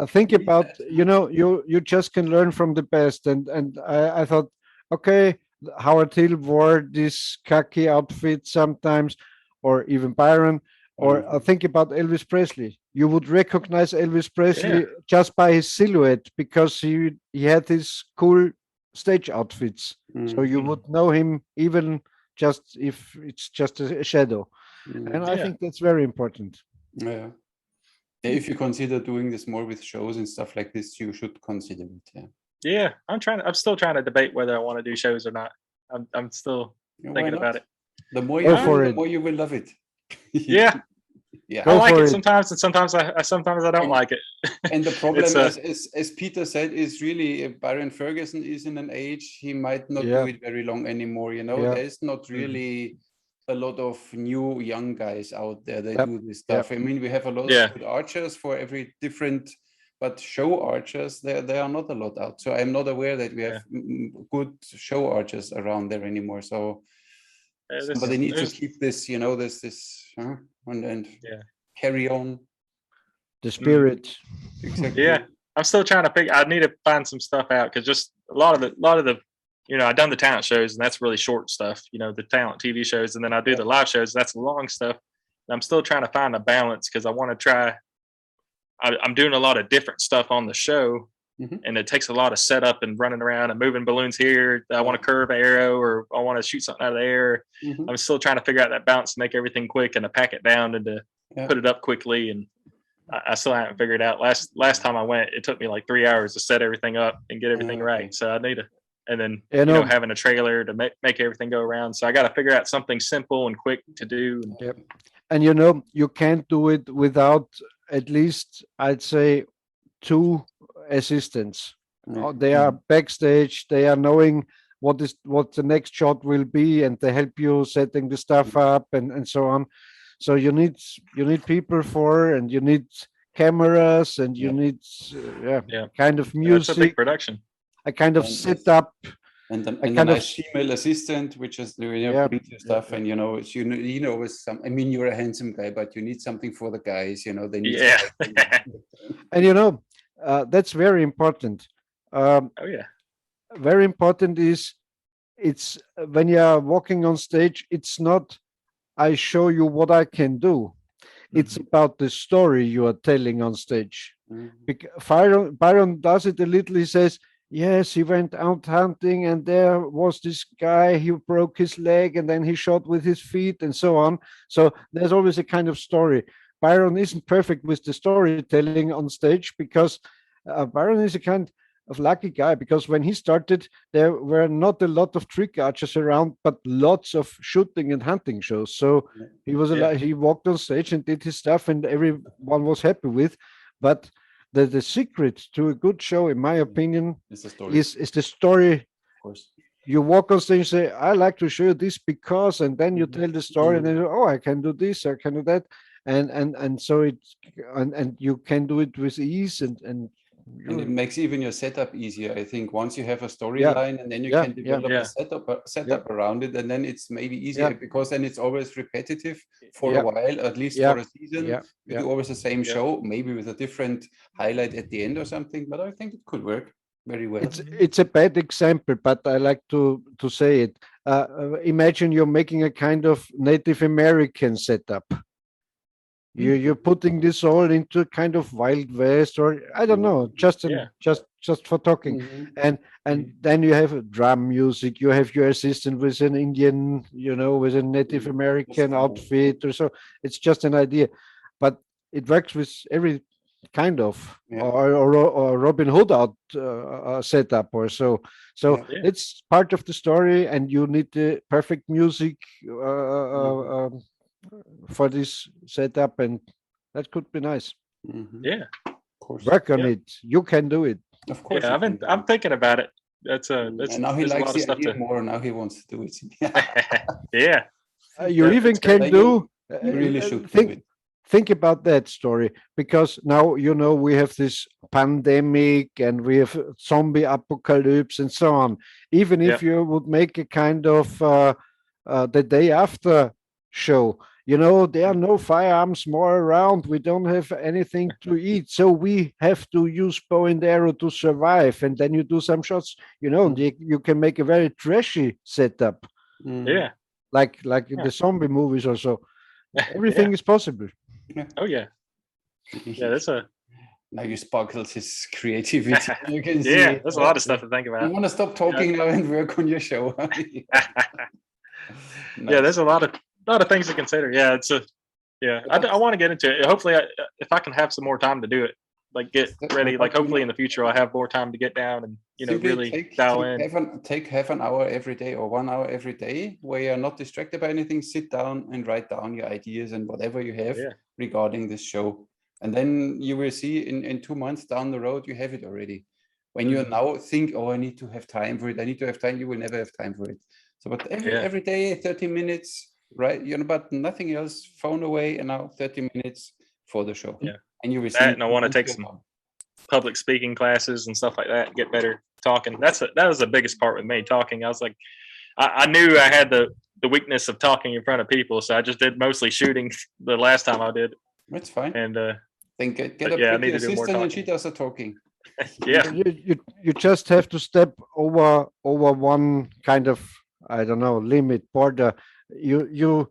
Think about, you know, you just can learn from the best. And I thought, okay, Howard Hill wore this khaki outfit sometimes, or even Byron, or think about Elvis Presley. You would recognize Elvis Presley just by his silhouette, because he had these cool stage outfits. So you would know him even just if it's just a shadow. And I think that's very important. Yeah. If you consider doing this more with shows and stuff like this, you should consider it. Yeah, I'm still trying to debate whether I want to do shows or not. I'm still thinking about it. The more you do, the more you will love it. Yeah. I like it sometimes, and sometimes I don't like it. And the problem, as Peter said, is really Byron Ferguson is in an age he might not do it very long anymore. You know, there's not really a lot of new young guys out there that do this stuff. I mean, we have a lot of good archers for every different, but show archers, there are not a lot out. So I'm not aware that we have good show archers around there anymore. So somebody needs to keep this, you know, and carry on the spirit. Exactly. Yeah, I'm still trying to figure. I need to find some stuff out, because just a lot of the you know, I've done the talent shows, and that's really short stuff, you know, the talent TV shows, and then I do the live shows, that's long stuff. And I'm still trying to find a balance, because I want to try. I'm doing a lot of different stuff on the show, and it takes a lot of setup and running around and moving balloons here. I want to curve an arrow, or I want to shoot something out of the air. I'm still trying to figure out that balance to make everything quick and to pack it down and to put it up quickly. And I still haven't figured it out. Last time I went, it took me like 3 hours to set everything up and get everything right. So I need to, and then you know, having a trailer to make everything go around. So I got to figure out something simple and quick to do. And you know, you can't do it without at least, I'd say, 2 assistants. They are backstage, they are knowing what the next shot will be, and they help you setting the stuff up and so on. So you need people and you need cameras, and you need kind of music. That's a big production. A kind of setup. And a nice female assistant, which is doing stuff, and you know, it's, you know, with some. I mean, you're a handsome guy, but you need something for the guys. You know, they need. And you know, that's very important. Very important is, it's when you are walking on stage. It's not, I show you what I can do. It's about the story you are telling on stage. Byron does it a little. He says, yes, he went out hunting, and there was this guy, he broke his leg, and then he shot with his feet, and so on. So there's always a kind of story. Byron isn't perfect with the storytelling on stage, because Byron is a kind of lucky guy, because when he started, there were not a lot of trick archers around, but lots of shooting and hunting shows. So he was he walked on stage and did his stuff, and everyone was happy with. But the secret to a good show, in my opinion, is the story. Of course. You walk on stage and say, I like to show you this because, and then you tell the story, and then, oh, I can do this, I can do that. and so it's and you can do it with ease and it makes even your setup easier. I think once you have a Yeah. storyline and then you Yeah, can yeah. develop a setup around it, and then it's maybe easier Yeah. because then it's always repetitive for Yeah. a while, at least Yeah. for a season. Yeah. You Yeah. do always the same Yeah. show, maybe with a different highlight at the end or something, but I think it could work very well. It's a bad example, but I like to say it. Imagine you're making a kind of Native American setup. You're putting this all into a kind of Wild West, or I don't know, just Yeah. just for talking. Mhm. And then you have a drum music. You have your assistant with an Indian, with a Native American fine. outfit or so. It's just an idea, but it works with every kind of Yeah. or Robin Hood out setup or so. So Yeah. Yeah. it's part of the story, and you need the perfect music for this setup, and that could be nice. Mhm. Yeah. Of course. Work on Yeah. it. You can do it. Of course. Yeah. you I've been can do I'm it. thinking about it. That's And now he there's a likes lot of the stuff idea to. more. Now he wants to do it. Yeah. You Yeah, even that's great. can Like do. You really should do think it. think about that story, because now we have this pandemic and we have zombie apocalypse and so on. Even if you would make a kind of the day after show, there are no firearms more around. We don't have anything to eat, so we have to use bow and arrow to survive. And then you do some shots. You can make a very trashy setup, Mhm. Yeah. like in the zombie movies or so. Everything is possible. Oh yeah. Yeah. That's a. Now you sparkled his creativity. You can see. Yeah. There's a lot of stuff to think You about. want to stop talking now and work on your show. Yeah. There's a lot of things to consider. Yeah. It's a. Yeah. I want to get into it. Hopefully, if I can have some more time to do it, like get ready. Like hopefully in the future I'll have more time to get down and Simply really dial in. take half an hour every day or 1 hour every day where you're not distracted by anything. Sit down and write down your ideas and whatever you have regarding this show. And then you will see in 2 months down the road, you have it already. When you now think, oh, I need to have time for it. I need to have time. You will never have time for it. So, but every day, 30 minutes, right? But nothing else, phone away, and now 30 minutes for the show. Yeah. And you will see. That, and I want to take some public speaking classes and stuff like that, get better talking. That was the biggest part with me, talking. I was like, I knew I had the weakness of talking in front of people, so I just did mostly shooting the last time I did. That's fine. And then get a pretty assistant and she does the talking. Yeah. You just have to step over one kind of, I don't know, limit, border. You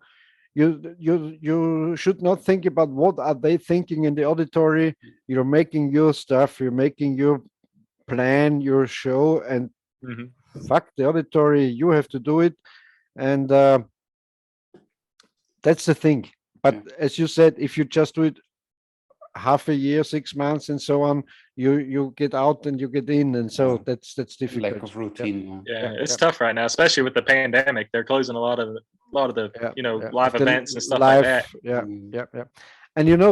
should not think about what are they thinking in the auditory. You're making your stuff, you're making your plan, your show, and fuck the auditory. You have to do it, and that's the thing. But as you said, if you just do it half a year, 6 months, and so on, you get out and you get in, and so that's difficult. Lack of routine. Yeah, it's tough right now, especially with the pandemic. They're closing a lot of the live events and stuff like that. Yeah. And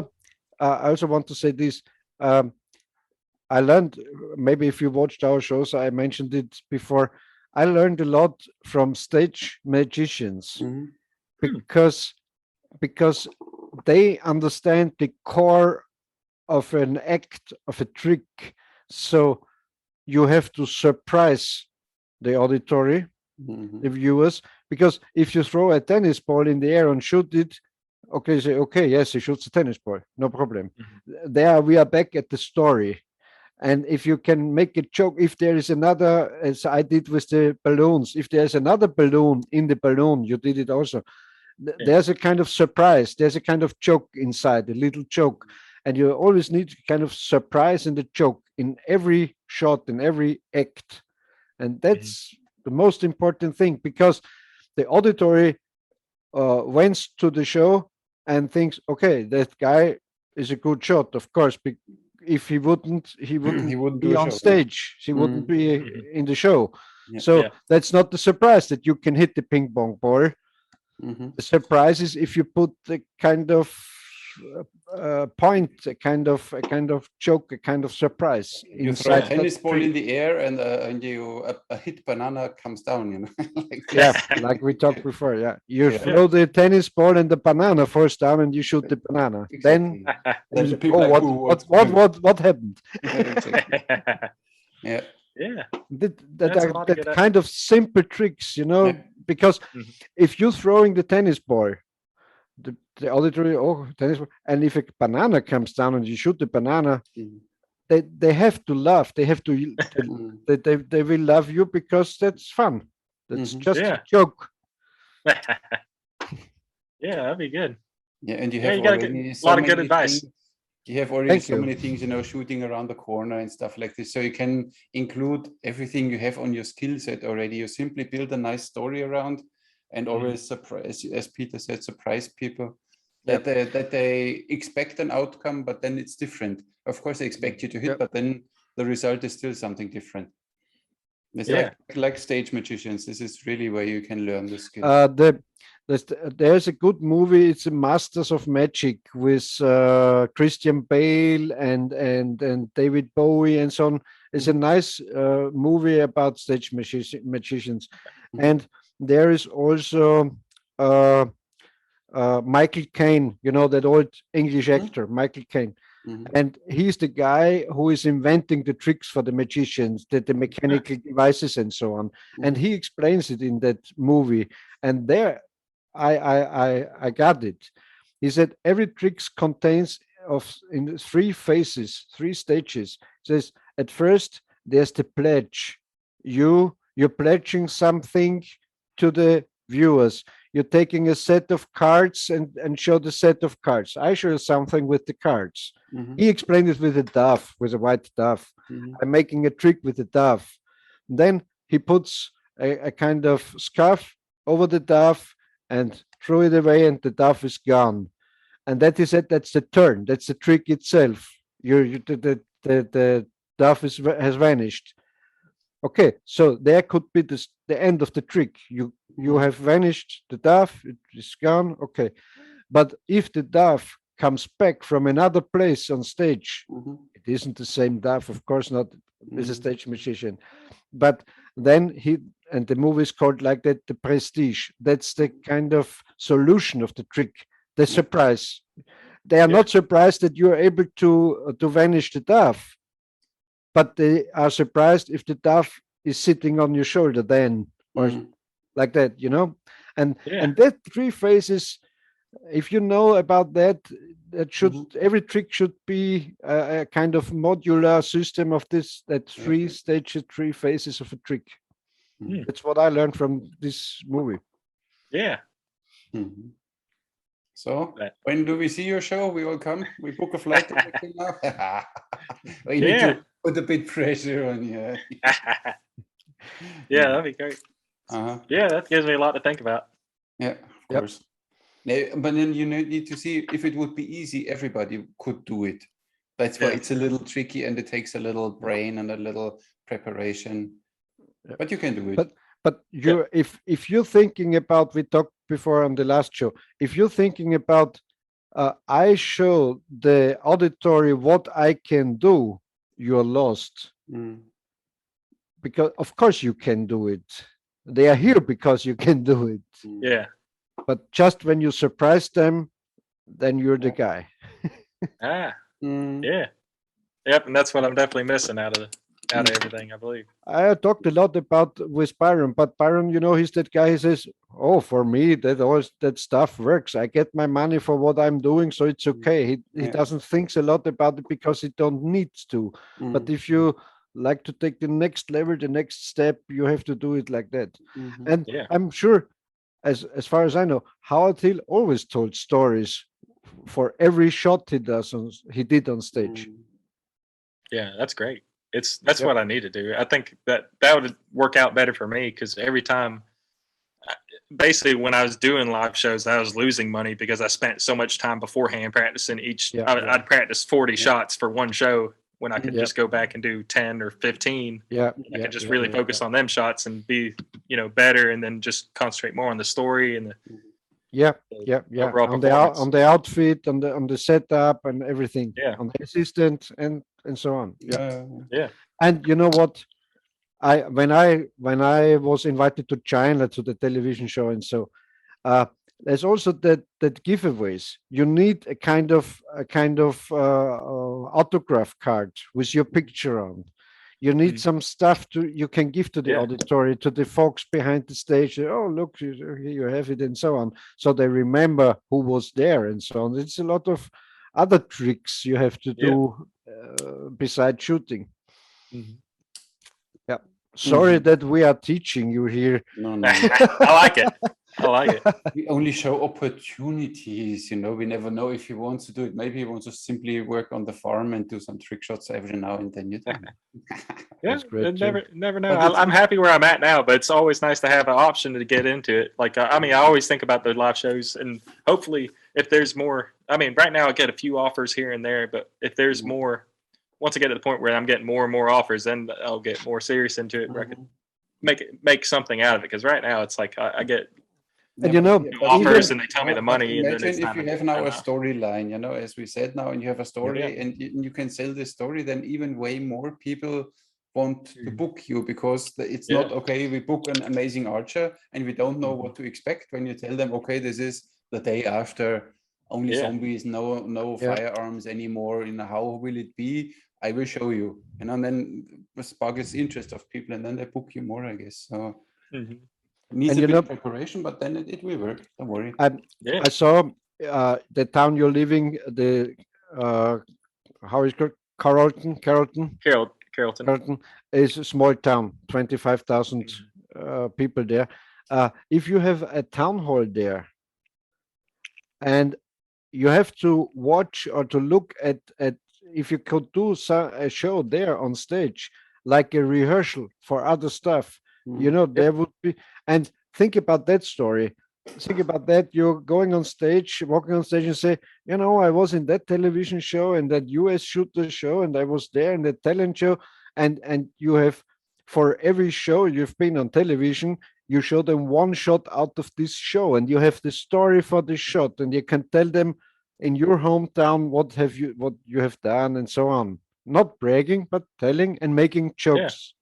I also want to say this. I learned, maybe if you watched our shows, I mentioned it before. I learned a lot from stage magicians because they understand the core of an act, of a trick. So you have to surprise the auditory, the viewers, because if you throw a tennis ball in the air and shoot it, yes, he shoots a tennis ball, no problem. There we are back at the story. And if you can make a joke, if there is another, as I did with the balloons, if there's another balloon in the balloon, you did it also. There's a kind of surprise. There's a kind of joke inside, a little joke. And you always need kind of surprise in the joke in every shot, in every act. And that's the most important thing, because the auditory went to the show and thinks, okay, that guy is a good shot, of course. If he wouldn't be on stage. He wouldn't be in the show. So that's not the surprise that you can hit the ping pong ball. The surprise is if you put the kind of point, a kind of joke, a kind of surprise. You throw a inside tennis that ball trick. in the air, and you a hit banana comes down. You know, like Yeah, this. like we talked before. Yeah, you Yeah. throw the tennis ball and the banana first down, and you shoot the banana. Exactly. Then Then you say, people oh, like, "Ooh, what happened? Yeah, exactly. Yeah. Yeah. That That's a are lot to that get at. kind of simple tricks, you know, Yeah. because Mhm. if you're throwing the tennis ball, the auditory, oh, tennis ball, and if a banana comes down and you shoot the banana, Mhm. they have to laugh. They have to Mhm. they will love you because that's fun. That's Mhm. just Yeah. a joke. Yeah, that'd be good. Yeah, and you Yeah, have you gotta get already a so lot of good many advice. things. You have already Thank so you. many things, you know, shooting around the corner and stuff like this. So you can include everything you have on your skill set already. You simply build a nice story around, and always surprise, as Peter said, surprise people that they expect an outcome, but then it's different. Of course, they expect you to hit, Yep. but then the result is still something different. It's Yeah. like stage magicians. This is really where you can learn the skill. There's a good movie. It's a Masters of Magic with Christian Bale and David Bowie and so on. It's a nice movie about stage magicians, and there is also Michael Caine. You know, that old English actor, Michael Caine. And he's the guy who is inventing the tricks for the magicians, the mechanical devices and so on. And he explains it in that movie. And there, I got it. He said every trick contains in 3 phases, 3 stages. He says at first there's the pledge. You're pledging something to the viewers. You're taking a set of cards and show the set of cards. I show something with the cards. He explained it with a dove, with a white dove. I'm making a trick with a dove. Then he puts a kind of scarf over the dove and throw it away, and the dove is gone. And that is it. That's the turn. That's the trick itself. The dove has vanished. Okay, so there could be the end of the trick. You have vanished the dove, it is gone. Okay, but if the dove comes back from another place on stage, it isn't the same dove, of course not. It's a stage magician, but then and the movie is called like that, the prestige. That's the kind of solution of the trick, the surprise. They are not surprised that you are able to vanish the dove, but they are surprised if the dove is sitting on your shoulder then, or like that, you know. And that 3 phases, if you know about that, every trick should be a kind of modular system of this, that 3 stages, 3 phases of a trick. That's what I learned from this movie. Yeah. So when do we see your show? We will come. We book a flight now. We need to put a bit pressure on you. Yeah, that'd be great. Yeah, that gives me a lot to think about. Yeah, of course. But then you need to see if it would be easy, everybody could do it. That's why it's a little tricky, and it takes a little brain and a little preparation. But you can do it. But if you're thinking about, we talked before on the last show, if you're thinking about I show the auditory what I can do, you're lost. Because of course you can do it. They are here because you can do it. Yeah. But just when you surprise them, then you're the guy. Yeah. Yep, and that's what I'm definitely missing out of everything, I believe. I talked a lot about with Byron, but Byron, you know, he's that guy. He says, "Oh, for me, that stuff works. I get my money for what I'm doing, so it's okay." He doesn't think a lot about it because he don't need to. But if you like to take the next level, the next step, you have to do it like that. And I'm sure, as far as I know, Howard Hill always told stories for every shot he did on stage. Yeah, that's great. That's what I need to do. I think that would work out better for me, because every time, basically when I was doing live shows, I was losing money because I spent so much time beforehand practicing I'd practice 40 shots for one show when I could just go back and do 10 or 15. I could just really focus on them shots and be, better, and then just concentrate more on the story and Yeah, the yeah, yeah. overall On performance. the outfit, on the setup, and everything. Yeah. On the assistant and so on. Yeah. Yeah. And you know what? When I was invited to China to the television show, and so there's also that giveaways. You need a kind of autograph card with your picture on. You need Mhm. some stuff you can give to the Yeah. auditory, to the folks behind the stage. Oh, look, here you have it, and so on. So they remember who was there, and so on. It's a lot of other tricks you have to Yeah. do besides shooting. Mhm. Yeah. Sorry Mhm. that we are teaching you here. No, no. I like it. I like it. We only show opportunities, we never know if he wants to do it. Maybe he wants to simply work on the farm and do some trick shots every now and then. You don't know. Yeah, That's great too. never know. But I'm happy where I'm at now, but it's always nice to have an option to get into it. Like, I mean, I always think about the live shows, and hopefully, if there's more, I mean, right now I get a few offers here and there, but if there's more, once I get to the point where I'm getting more and more offers, then I'll get more serious into it. Where I can make something out of it. Because right now it's like I get And you know, but offers even- and they tell me the but money, and then imagine it's if not. you have now a storyline, as we said now, and you have a story, Yeah. and you can sell this story, then even way more people want to book you, because it's not okay. We book an amazing archer, and we don't know what to expect when you tell them, okay, this is the day after, only zombies, no firearms anymore. How will it be? I will show you, and then sparks interest of people, and then they book you more, I guess. So. Mhm. It needs And a you bit know- of preparation, but then it will work. Don't worry. Yeah. I saw the town you're living, the how is it? Carrollton Carrollton. is a small town, 25,000 people there. If you have a town hall there, and you have to watch or to look at if you could do a show there on stage, like a rehearsal for other stuff, there would be. And think about that story. Think about that. You're going on stage, walking on stage, and say, I was in that television show and that US shooter show, and I was there in the talent show, and you have, for every show you've been on television, you show them one shot out of this show, and you have the story for the shot, and you can tell them in your hometown what you have done, and so on. Not bragging, but telling and making jokes.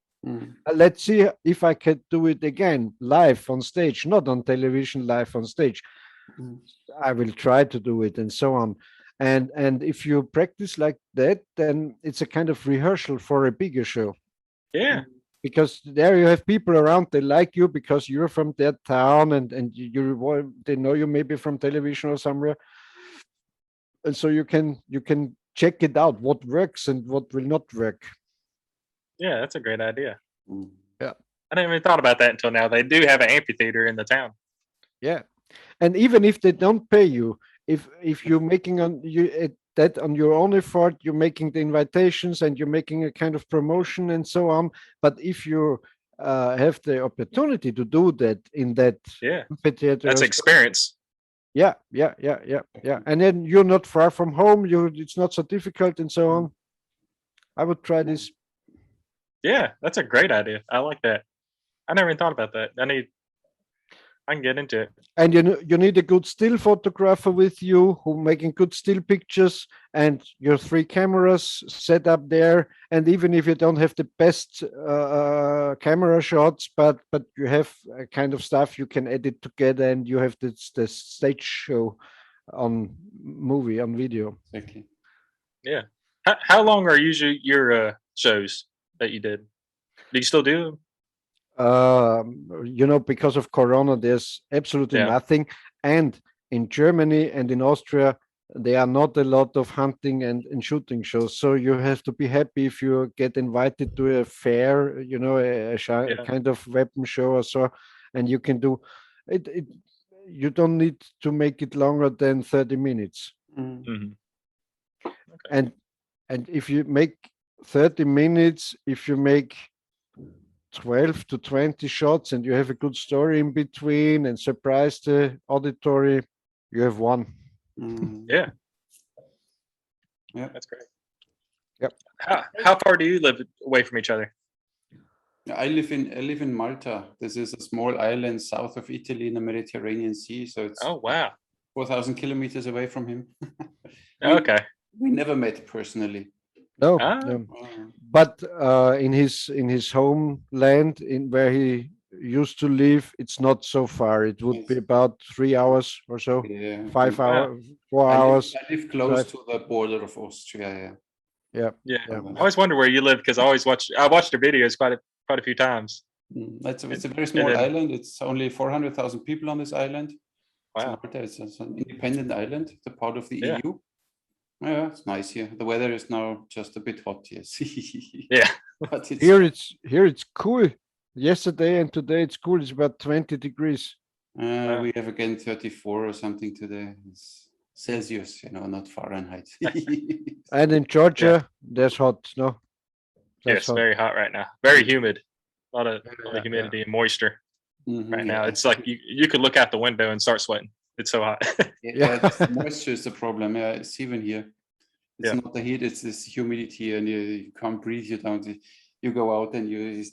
Let's see if I can do it again live on stage, not on television, live on stage. I will try to do it, and so on. And if you practice like that, then it's a kind of rehearsal for a bigger show. Yeah. Because there you have people around, they like you because you're from that town, and they know you maybe from television or somewhere, and so you can check it out, what works and what will not work. Yeah, that's a great idea. Yeah, I didn't even thought about that until now. They do have an amphitheater in the town. yeah. And even if they don't pay you, if you're making that on your own effort, you're making the invitations and you're making a kind of promotion and so on. But if you have the opportunity to do that in that amphitheater, That's experience. Yeah. And then you're not far from home. It's not so difficult and so on. I would try this. Yeah, that's a great idea. I like that. I never even thought about that. I can get into it. And you need a good still photographer with you who making good still pictures, and your 3 cameras set up there. And even if you don't have the best camera shots, but you have a kind of stuff you can edit together, and you have the stage show on video. Exactly. Yeah. How long are usually your shows that you did? Do you still do them? Because of Corona, there's absolutely nothing. And in Germany and in Austria, there are not a lot of hunting and shooting shows. So you have to be happy if you get invited to a fair, a kind of weapon show or so, and you can do it. You don't need to make it longer than 30 minutes. Mm-hmm. Okay. And if you make 30 minutes, if you make 12 to 20 shots and you have a good story in between and surprise the auditory, you have won. Yeah, that's great. Yep. How far do you live away from each other? I live in Malta. This is a small island south of Italy in the Mediterranean Sea. So it's Oh wow. 4,000 kilometers away from him. Okay. We never met personally. No, Ah. no. Oh, But in his homeland, in where he used to live, it's not so far. It would be Yes. about 3 hours or so, yeah. 5 Wow. hours, 4 hours. I live close drive. to the border of Austria. Yeah. Yeah, Yeah. yeah. I always wonder where you live because I watched your videos quite a few times. It's a very small then- island. It's only 400,000 people on this island. Wow. It's an independent island. It's a part of the Yeah. EU. Yeah, it's nice here. The weather is now just a bit hot, yes. Yeah. But it's Here it's cool. Yesterday and today it's cool. It's about 20 degrees. Wow. we have again 34 or something today. It's Celsius, not Fahrenheit. And in Georgia, there's hot. No, Yeah, it's very hot right now. Very humid. A lot of Yeah, humidity and moisture Mhm, right now. yeah. It's like you could look out the window and start sweating. It's so hot. Yeah, the moisture is the problem. Yeah, it's even here. It's Yeah. not the heat, it's this humidity, and you can't breathe. You go out and you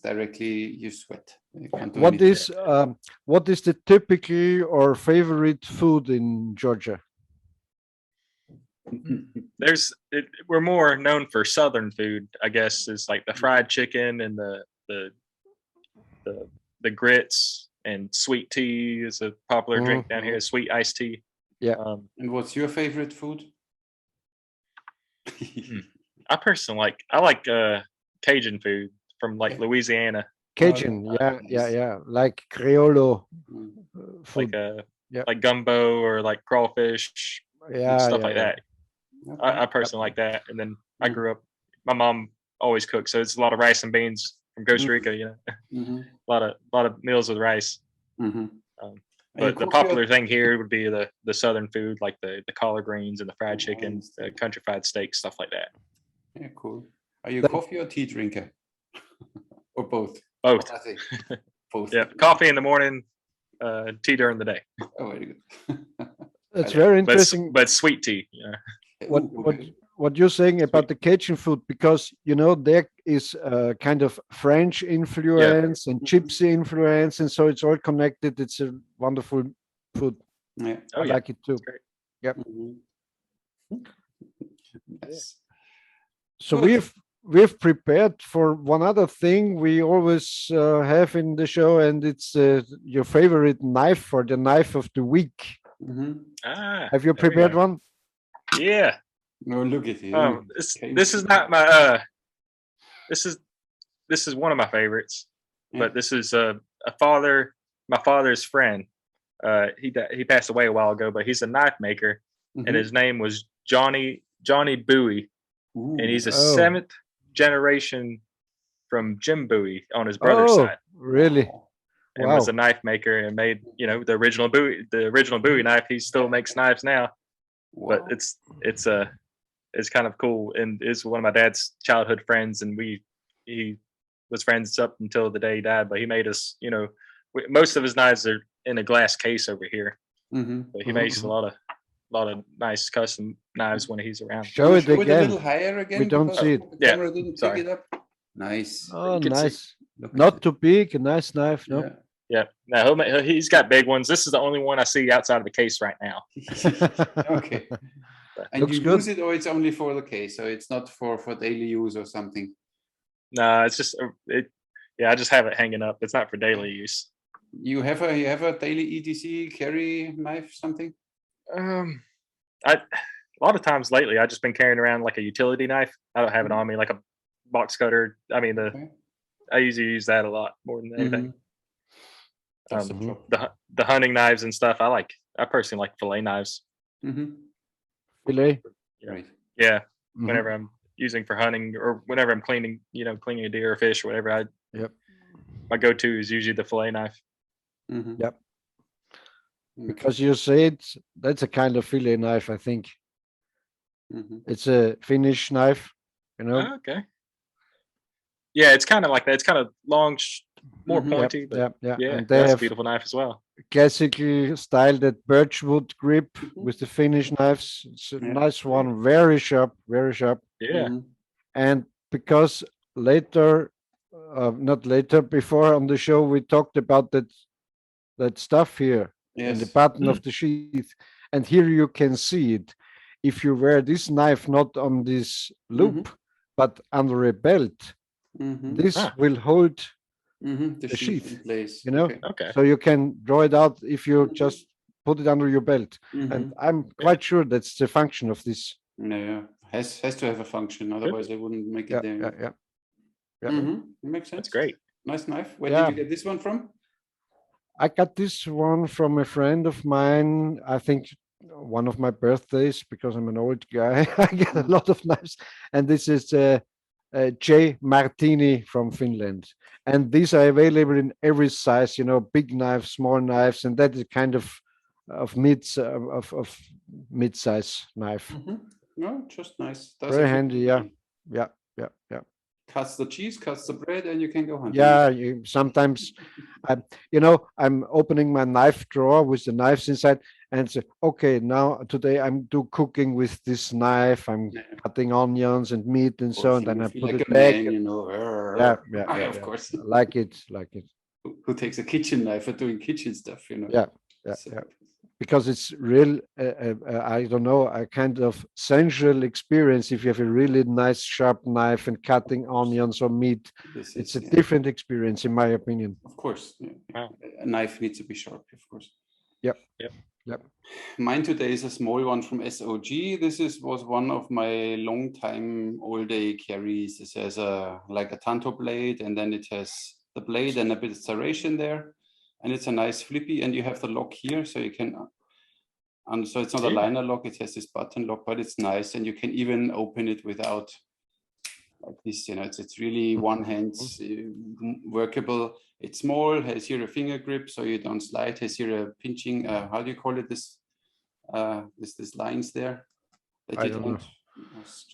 sweat. You can't do anything. What is the typical or favorite food in Georgia? We're more known for southern food, I guess, is like the fried chicken and the grits, and sweet tea is a popular drink down here, sweet iced tea. Yeah. And what's your favorite food? I personally like Cajun food from like Louisiana, Cajun, nice. yeah, like Creole Mm. food. like gumbo or like crawfish, and stuff like that. Okay. I personally like that. And then I grew up, my mom always cooks, so it's a lot of rice and beans from Costa Rica. Mhm, A lot of meals with rice. mhm. But And the cook popular thing here would be the southern food, like the collard greens and the fried chicken, Nice. the country fried steak, stuff like that. Yeah, cool. Are you a coffee or tea drinker? Or both? Both. I think both. Yeah, coffee in the morning, tea during the day. Oh, very good. It's very But interesting but sweet tea. Yeah. what you're saying about the Cajun food, because there is a kind of French influence and gypsy influence, and so it's all connected. It's a wonderful food. Yeah. Oh, I yeah. like it too. Great. Mhm. Nice. So Good. we've prepared for one other thing we always have in the show, and it's your favorite knife for the knife of the week. Mhm. Have you there we prepared go. one? Yeah. Oh, look at you. This is not my this is one of my favorites, Yeah. but this is my father's friend. He passed away a while ago, but he's a knife maker, and Mhm. his name was Johnny Bowie, Ooh. and he's a Oh. 7th generation from Jim Bowie on his brother's Oh, side, really? and Wow. was a knife maker and made the original Bowie knife. He still makes knives now, but Wow. it's kind of cool, and is one of my dad's childhood friends, and he was friends up until the day he died. But he made us, most of his knives are in a glass case over here, Mhm. but he makes a lot of nice custom knives when he's around. Show Can you it show it a again. little higher again? We don't because see it. The Yeah, camera didn't sorry. pick it up. Nice. Oh, You can see. nice. Look at Not it. too big. A nice knife. No. Yeah. Yeah, no, he's got big ones. This is the only one I see outside of the case right now. Okay. And Looks you good. use it, or it's only for the case, so it's not for daily use or something. No, it's just I just have it hanging up. It's not for daily use. You have a daily EDC carry knife, something? A lot of times lately, I've just been carrying around like a utility knife. I don't have it on me, like a box cutter. I mean, Okay. I usually use that a lot more than anything. Mhm. That's the Mhm. problem. The hunting knives and stuff. I personally like fillet knives. Mhm. Filet. Right. Yeah, Mhm. whenever I'm using for hunting or whenever I'm cleaning a deer or fish or whatever. Yep. My go-to is usually the fillet knife. Mhm. Yep. Okay. Because you said that's a kind of fillet knife, I think. Mhm. It's a Finnish knife, Oh, okay. Yeah, it's kind of like that. It's kind of long, more Mhm. pointy, but yeah. yeah, And they that's a have beautiful knife as well. classically styled that birchwood grip Mhm. with the Finnish knives. It's a Yeah. nice one, very sharp, very sharp. Yeah. Mhm. And because later not later, before on the show, we talked about that stuff here in the Yes. button of the sheath. And here you can see it. If you wear this knife not on this loop, but under a belt, this will hold The sheath in place. you know? Okay. So you can draw it out if you just put it under your belt. And I'm quite sure that's the function of this. Yeah, has to have a function, otherwise I wouldn't make it there. Makes sense. That's great. Nice knife. Where did you get this one from? I got this one from a friend of mine. I think one of my birthdays, because I'm an old guy. I get a lot of knives, and this is J. Martini from Finland. And these are available in every size. You know, big knives, small knives, and that is kind of mid-size knife. No, just nice. Very handy. Yeah. Cuts the cheese, cuts the bread, and you can go hunting. Yeah, sometimes, I'm opening my knife drawer with the knives inside, and say, okay, now today I'm do cooking with this knife. I'm cutting onions and meat and so on. Then I put like it a back. Man, Yeah, of course. Like it. Who takes a kitchen knife for doing kitchen stuff? Yeah. Because it's real, I don't know, a kind of sensual experience. If you have a really nice sharp knife and cutting onions or meat, it's a different experience, in my opinion. Of course, a knife needs to be sharp, of course. Yep. Mine today is a small one from SOG. This was one of my long time all-day carries. This has like a tanto blade, and then it has the blade and a bit of serration there. And it's a nice flippy, and you have the lock here, so you can, and so it's not a liner lock, it has this button lock, but it's nice, and you can even open it without, like this, it's really one hand workable. It's small, has here a finger grip, so you don't slide, has here a pinching, how do you call it, this lines there? That I you don't know.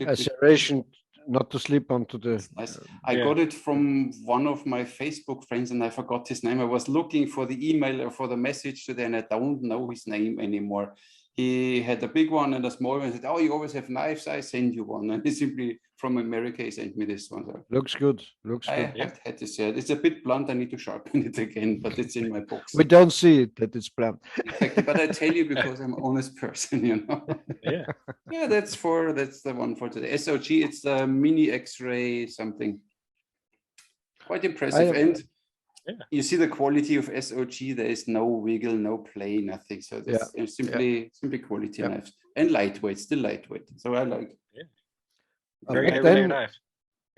A serration, not to slip onto the... Nice. I got it from one of my Facebook friends, and I forgot his name. I was looking for the email or for the message today, and I don't know his name anymore. He had a big one and a small one. He said, "Oh, you always have knives. I send you one." And he simply from America, he sent me this one. So looks good. I had to say it. It's a bit blunt. I need to sharpen it again, but it's in my box. We don't see it that it's blunt. Exactly, but I tell you because I'm an honest person, Yeah, that's the one for today. SOG. It's the mini X-ray something. Quite impressive, and you see the quality of SOG. There is no wiggle, no play, nothing. So it's simply quality knives, and lightweight, still lightweight. So I like. Very everyday knife.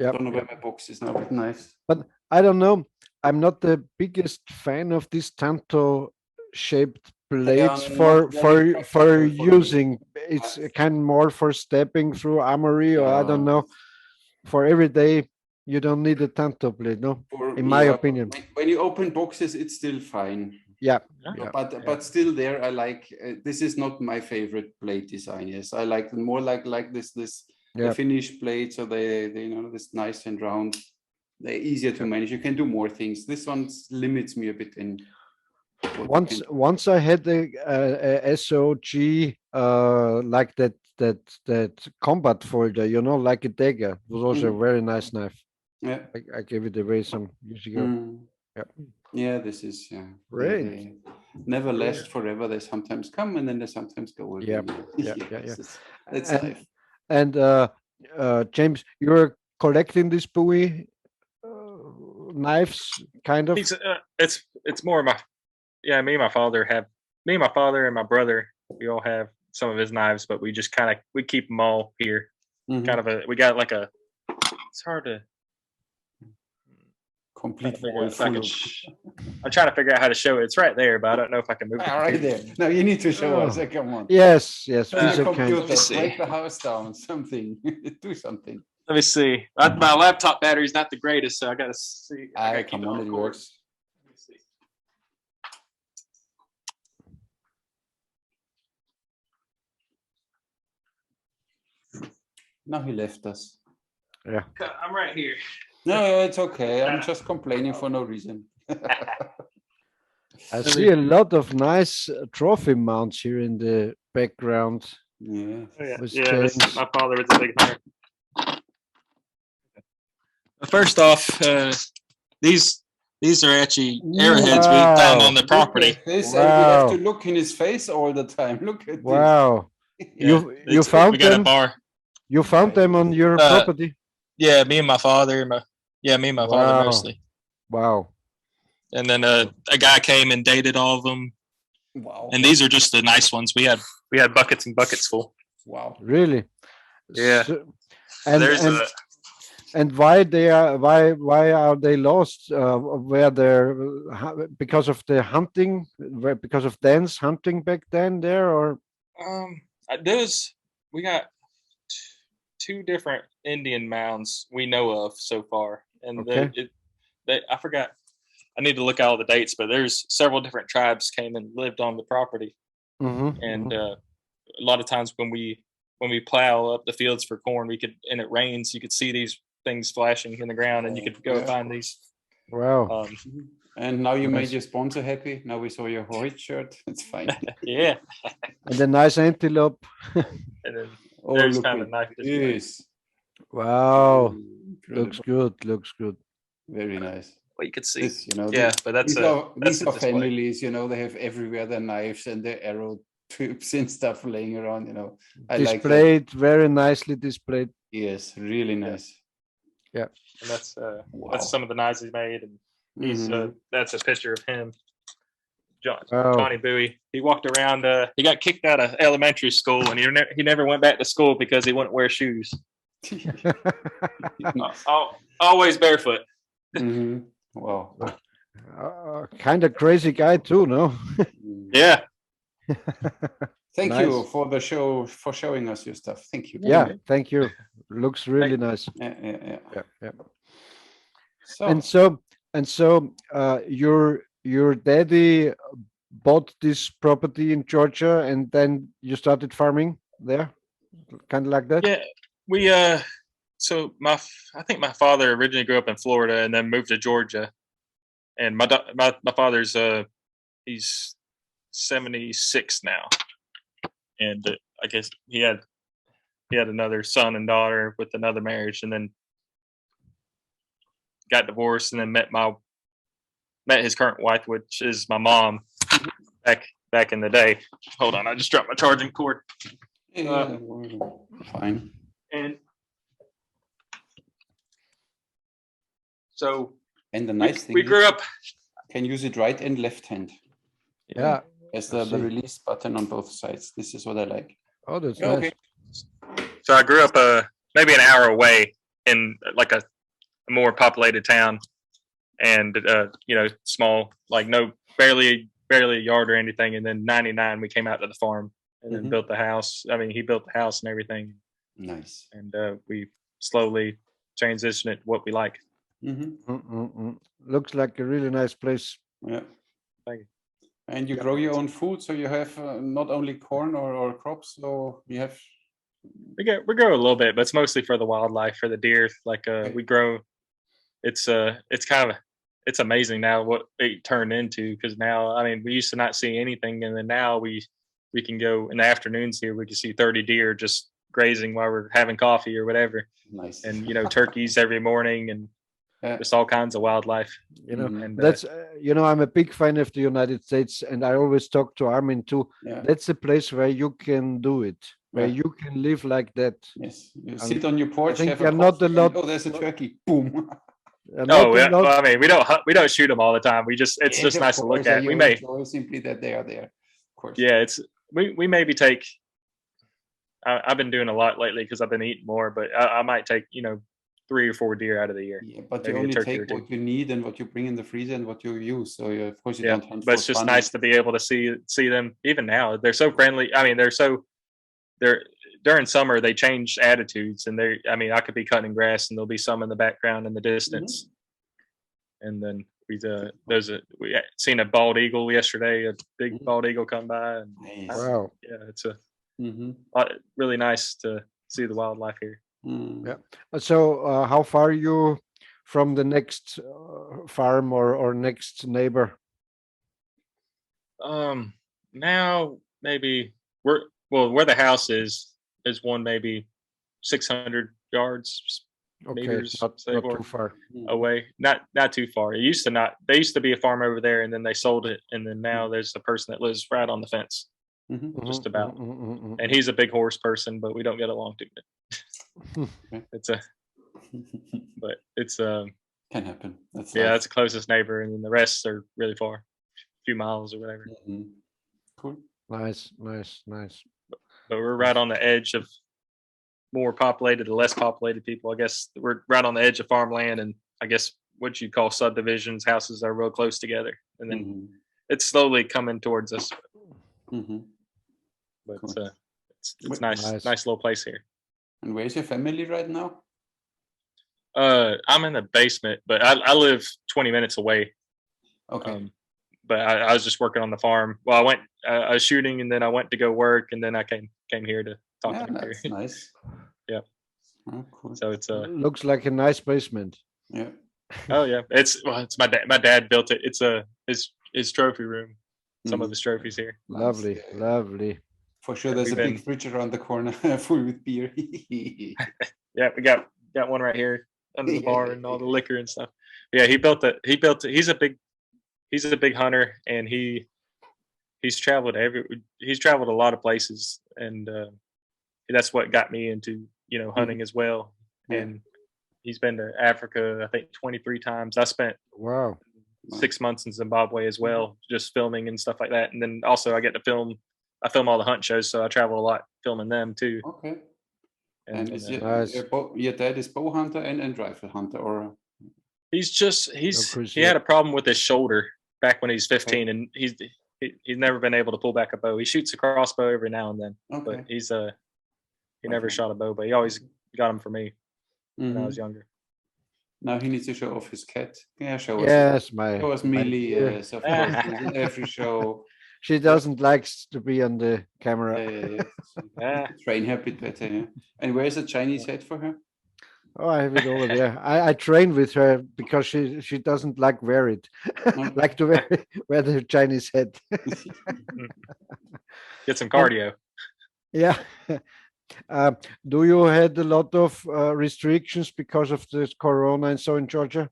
I don't know where my box is now with knives. But I don't know. I'm not the biggest fan of these tanto shaped blades for using. It's kind of more for stepping through armory, or I don't know. For every day, you don't need a tanto blade, no? In my opinion. When you open boxes, it's still fine. Yeah. But still there, I like, this is not my favorite blade design. Yes, I like more like this the finished blade. So they this nice and round. They're easier to manage. You can do more things. This one limits me a bit in. Once I had a SOG like that combat folder, like a dagger. It was also a very nice knife. Yeah, I gave it away some years ago. Yeah, this is great. They never last forever. They sometimes come and then they sometimes go again. Yeah. That's life. And James, you're collecting this Bowie knives, kind of. It's more of my me and my father and my brother, we all have some of his knives, but we just we keep them all here. We got like it's hard to complete. I'm trying to figure out how to show it. It's right there, but I don't know if I can move it. Right there. No, you need to show us. Come on. Yes. Computer, break the house down. Something. Do something. Let me see. My laptop battery's not the greatest, so I gotta see. Come on, it works. Let me see. Now he left us. Yeah. I'm right here. No, it's okay. I'm just complaining for no reason. I see a lot of nice trophy mounts here in the background. Yeah. My father was a big fan. First off, these are actually arrowheads we found on the property. Look at this, and we have to look in his face all the time. Look at Wow. this. You found we got them? a bar. You found them on your property? Yeah, me and my father. Me and my father mostly. Wow. And then a guy came and dated all of them. Wow. And these are just the nice ones. We had buckets and buckets full. Wow. Really? Yeah. So, and why are they lost? Were there because of the hunting? Because of Dan's hunting back then there, or? We got two different Indian mounds we know of so far, and I forgot. I need to look at all the dates, but there's several different tribes came and lived on the property, and a lot of times when we plow up the fields for corn, and it rains, you could see these things flashing in the ground, and you could go find these. Wow. And now you made your sponsor happy. Now we saw your white shirt. It's fine. Yeah. And a nice antelope. And then there's kind of a knife. Yes. Wow. Looks good. Very nice. Well, you could see. This, but that's these are families. They have everywhere their knives and their arrow tubes and stuff laying around. I displayed, like very nicely displayed. Yes, really nice. Yeah. And that's some of the knives he made, and he's that's a picture of him, Johnny Bowie. He walked around. He got kicked out of elementary school, and he never went back to school because he wouldn't wear shoes. Always barefoot. Wow. Kind of crazy guy too, no? Yeah. Thank you for the show, for showing us your stuff. Thank you. Yeah, thank you. Looks really nice. Yeah. So your daddy bought this property in Georgia, and then you started farming there, kind of like that. Yeah, we so I think my father originally grew up in Florida and then moved to Georgia, and my father's he's 76 now, and I guess he had another son and daughter with another marriage, and then got divorced, and then met his current wife, which is my mom, back in the day. Hold on, I just dropped my charging cord. Fine. And so, and the nice thing we grew up. Can use it right and left hand. Yeah. As the release button on both sides. This is what I like. Oh, that's nice. So I grew up maybe an hour away in like a more populated town, and small, like barely a yard or anything. And then 99 we came out to the farm and then built the house. I mean, he built the house and everything. Nice. And we slowly transitioned it to what we like. Looks like a really nice place. Yeah. Thank you. And you grow your own food, so you have not only corn or crops, so you have. We grow a little bit, but it's mostly for the wildlife, for the deer. Like we grow. It's amazing now what it turned into, because now, I mean, we used to not see anything, and then now we can go in the afternoons here. We can see 30 deer just grazing while we're having coffee or whatever. Nice. And turkeys every morning, and just all kinds of wildlife. And that's I'm a big fan of the United States, and I always talk to Armin too. That's a place where you can do it, where you can live like that. Yes, you sit on your porch. I think you're not a lot. Oh, there's a turkey! Boom. Well, I mean, we don't shoot them all the time. It's just nice to look at. We may simply that they are there, of course. Yeah, we maybe take. I've been doing a lot lately because I've been eating more, but I might take 3 or 4 deer out of the year. Yeah, but you only take what you need and what you bring in the freezer and what you use. So of course you don't hunt. But it's just nice to be able to see them. Even now, they're so friendly. I mean, they're during summer they change attitudes, and I could be cutting grass and there'll be some in the background in the distance, and then we seen a bald eagle yesterday, a big bald eagle come by. And nice. Wow. Yeah, it's really nice to see the wildlife here. Yeah. So how far are you from the next farm or next neighbor? Now maybe where the house is one maybe 600 yards meters not too far away. Not too far. It used to not. They used to be a farm over there, and then they sold it, and then now there's a person that lives right on the fence, just about. And he's a big horse person, but we don't get along too good. But it's can happen. That's that's the closest neighbor, and then the rest are really far, a few miles or whatever. Cool. Nice. But we're right on the edge of more populated to less populated people. I guess we're right on the edge of farmland, and I guess what you call subdivisions, houses are real close together, and then it's slowly coming towards us. But cool. It's nice little place here. And where's your family right now? I'm in the basement, but I live 20 minutes away. Okay. But I was just working on the farm. Well, I was shooting, and then I went to go work, and then I came here to talk. Yeah, that's nice. Yeah. Oh, cool. So it's looks like a nice basement. Yeah. Oh yeah, it's my dad. My dad built it. It's his trophy room. Some of his trophies here. Lovely. For sure, there's a big fridge around the corner full with beer. Yeah, we got one right here under the bar and all the liquor and stuff. Yeah, he built it. He's a big hunter, and he's traveled a lot of places, and that's what got me into hunting as well. And he's been to Africa, I think 23 times. I spent 6 months in Zimbabwe as well, just filming and stuff like that. And then also I film all the hunt shows, so I travel a lot filming them too. Okay. And is your dad is bow hunter and rifle hunter, or he had a problem with his shoulder back when he's 15, and he's never been able to pull back a bow. He shoots a crossbow every now and then, but he never shot a bow, but he always got them for me when I was younger. Now he needs to show off his cat. Yeah, show us Millie. Yes, of course, in every show. She doesn't like to be on the camera. Train her a bit better. Yeah. And where's the Chinese head for her? Oh, I have it over there. I train with her because she doesn't like wear it. Like to wear the Chinese head. Get some cardio. Yeah. Do you had a lot of restrictions because of this corona and so in Georgia?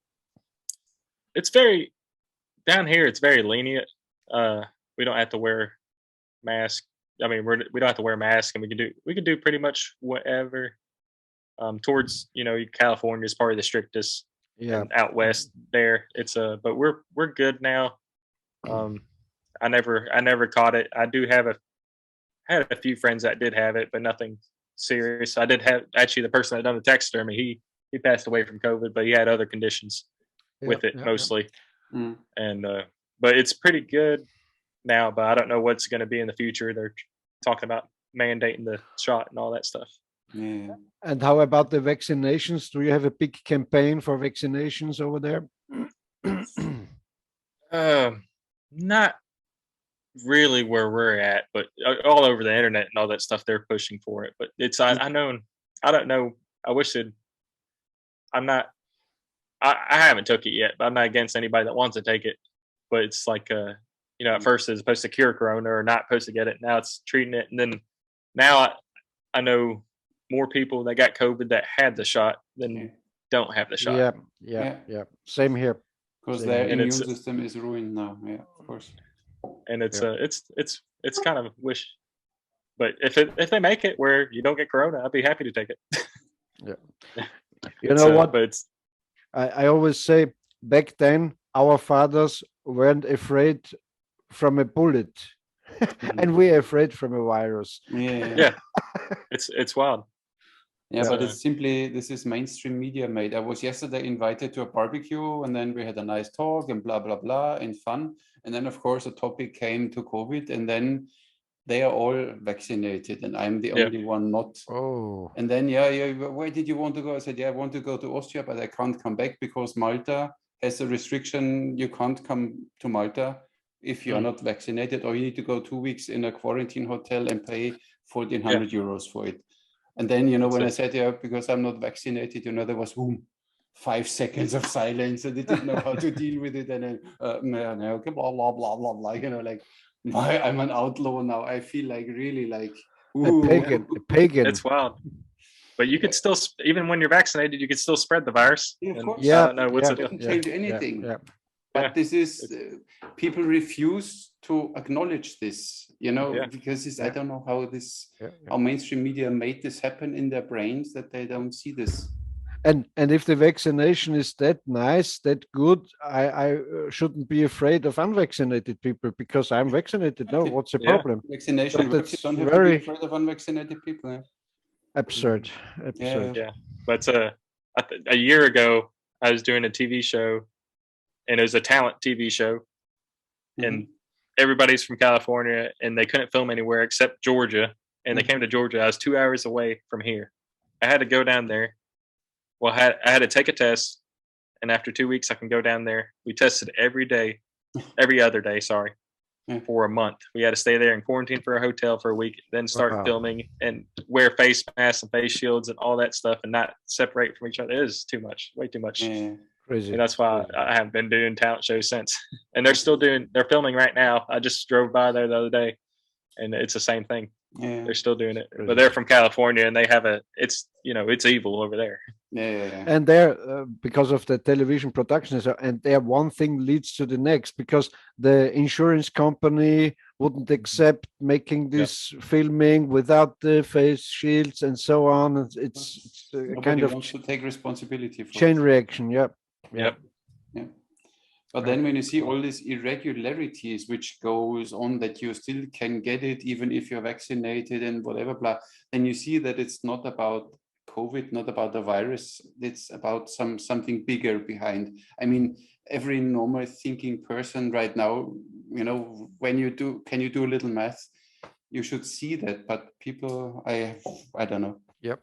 It's down here. It's very lenient. We don't have to wear masks. I mean, we don't have to wear masks, and we can do pretty much whatever. Towards California is probably the strictest. Yeah. Out west there, but we're good now. I never caught it. I had a few friends that did have it, but nothing serious. I did have actually the person that done the taxidermy. He passed away from COVID, but he had other conditions with it mostly. And but it's pretty good now. But I don't know what's going to be in the future. They're talking about mandating the shot and all that stuff. Yeah. And how about the vaccinations? Do you have a big campaign for vaccinations over there? Not really where we're at, but all over the internet and all that stuff, they're pushing for it. But it's I don't know. I wish I haven't took it yet, but I'm not against anybody that wants to take it. But it's like at first it's supposed to cure corona or not supposed to get it. Now it's treating it, and then now I know more people that got COVID that had the shot than don't have the shot. Yeah. Same here. Because their immune system is ruined now. Yeah, of course. And it's kind of wish, but if they make it where you don't get corona, I'd be happy to take it. Yeah. You know what? But I always say back then our fathers weren't afraid from a bullet, and we're afraid from a virus. Yeah. It's wild. Yeah, but it's simply, this is mainstream media made. I was yesterday invited to a barbecue, and then we had a nice talk and blah, blah, blah, and fun. And then, of course, the topic came to COVID, and then they are all vaccinated, and I'm the only one not. Oh. And then, where did you want to go? I said, I want to go to Austria, but I can't come back because Malta has a restriction. You can't come to Malta if you are not vaccinated, or you need to go 2 weeks in a quarantine hotel and pay 1,400 euros for it. And then, when I said, because I'm not vaccinated, there was 5 seconds of silence, and they didn't know how to deal with it. And then, okay, blah, blah, blah, blah, blah, like, I'm an outlaw now. I feel like really like, a pagan. It's wild. But you could still, even when you're vaccinated, you could still spread the virus. Yeah, of course. Yeah, I don't know what's yeah. the deal. Doesn't change anything. Yeah. But Yeah. this is people refuse to acknowledge this, Yeah. because I Yeah. don't know how this, Yeah. how mainstream media made this happen in their brains that they don't see this. And if the vaccination is that nice, that good, I shouldn't be afraid of unvaccinated people because I'm vaccinated. No, what's the Yeah. problem? Vaccination But works. You it's don't have to very be afraid of unvaccinated people. Yeah. absurd. Absurd. Yeah. But a year ago, I was doing a TV show, and it was a talent TV show, and everybody's from California, and they couldn't film anywhere except Georgia. And they came to Georgia. I was 2 hours away from here. I had to go down there. Well, I had to take a test, and after 2 weeks, I can go down there. We tested every other day, for a month. We had to stay there in quarantine for a hotel for a week, then start filming and wear face masks and face shields and all that stuff, and not separate from each other. It is too much, way too much. Yeah. Crazy. And that's why I haven't been doing talent shows since. And they're filming right now. I just drove by there the other day, and it's the same thing. Yeah. They're still doing it, but they're from California, and they have it's evil over there. Yeah. And there, because of the television production, and there one thing leads to the next, because the insurance company wouldn't accept making this filming without the face shields and so on. It's a kind of wants to take responsibility for chain it. reaction. Yep. Yeah. But then when you see all these irregularities which goes on, that you still can get it even if you're vaccinated and whatever, blah, then you see that it's not about COVID, not about the virus. It's about something bigger behind. I mean, every normal thinking person right now, when can you do a little math? You should see that, but people, I don't know. Yep.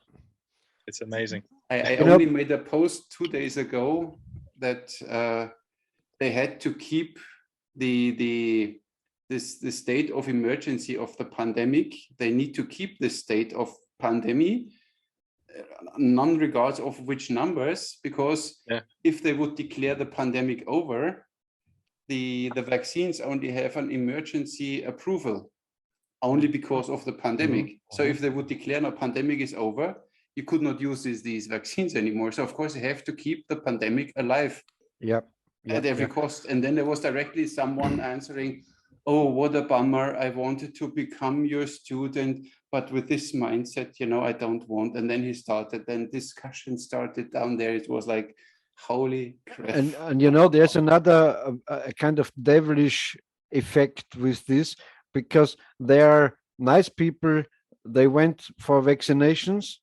It's amazing. I only made a post 2 days ago that they had to keep the state of emergency of the pandemic. They need to keep the state of pandemic, none regards of which numbers, because if they would declare the pandemic over, the vaccines only have an emergency approval only because of the pandemic. So if they would declare no pandemic is over, you could not use these vaccines anymore. So of course you have to keep the pandemic alive. At every cost. And then there was directly someone answering, oh, what a bummer. I wanted to become your student, but with this mindset, I don't want. And then discussion started down there. It was like, holy crap. And there's another a kind of devilish effect with this, because they are nice people. They went for vaccinations,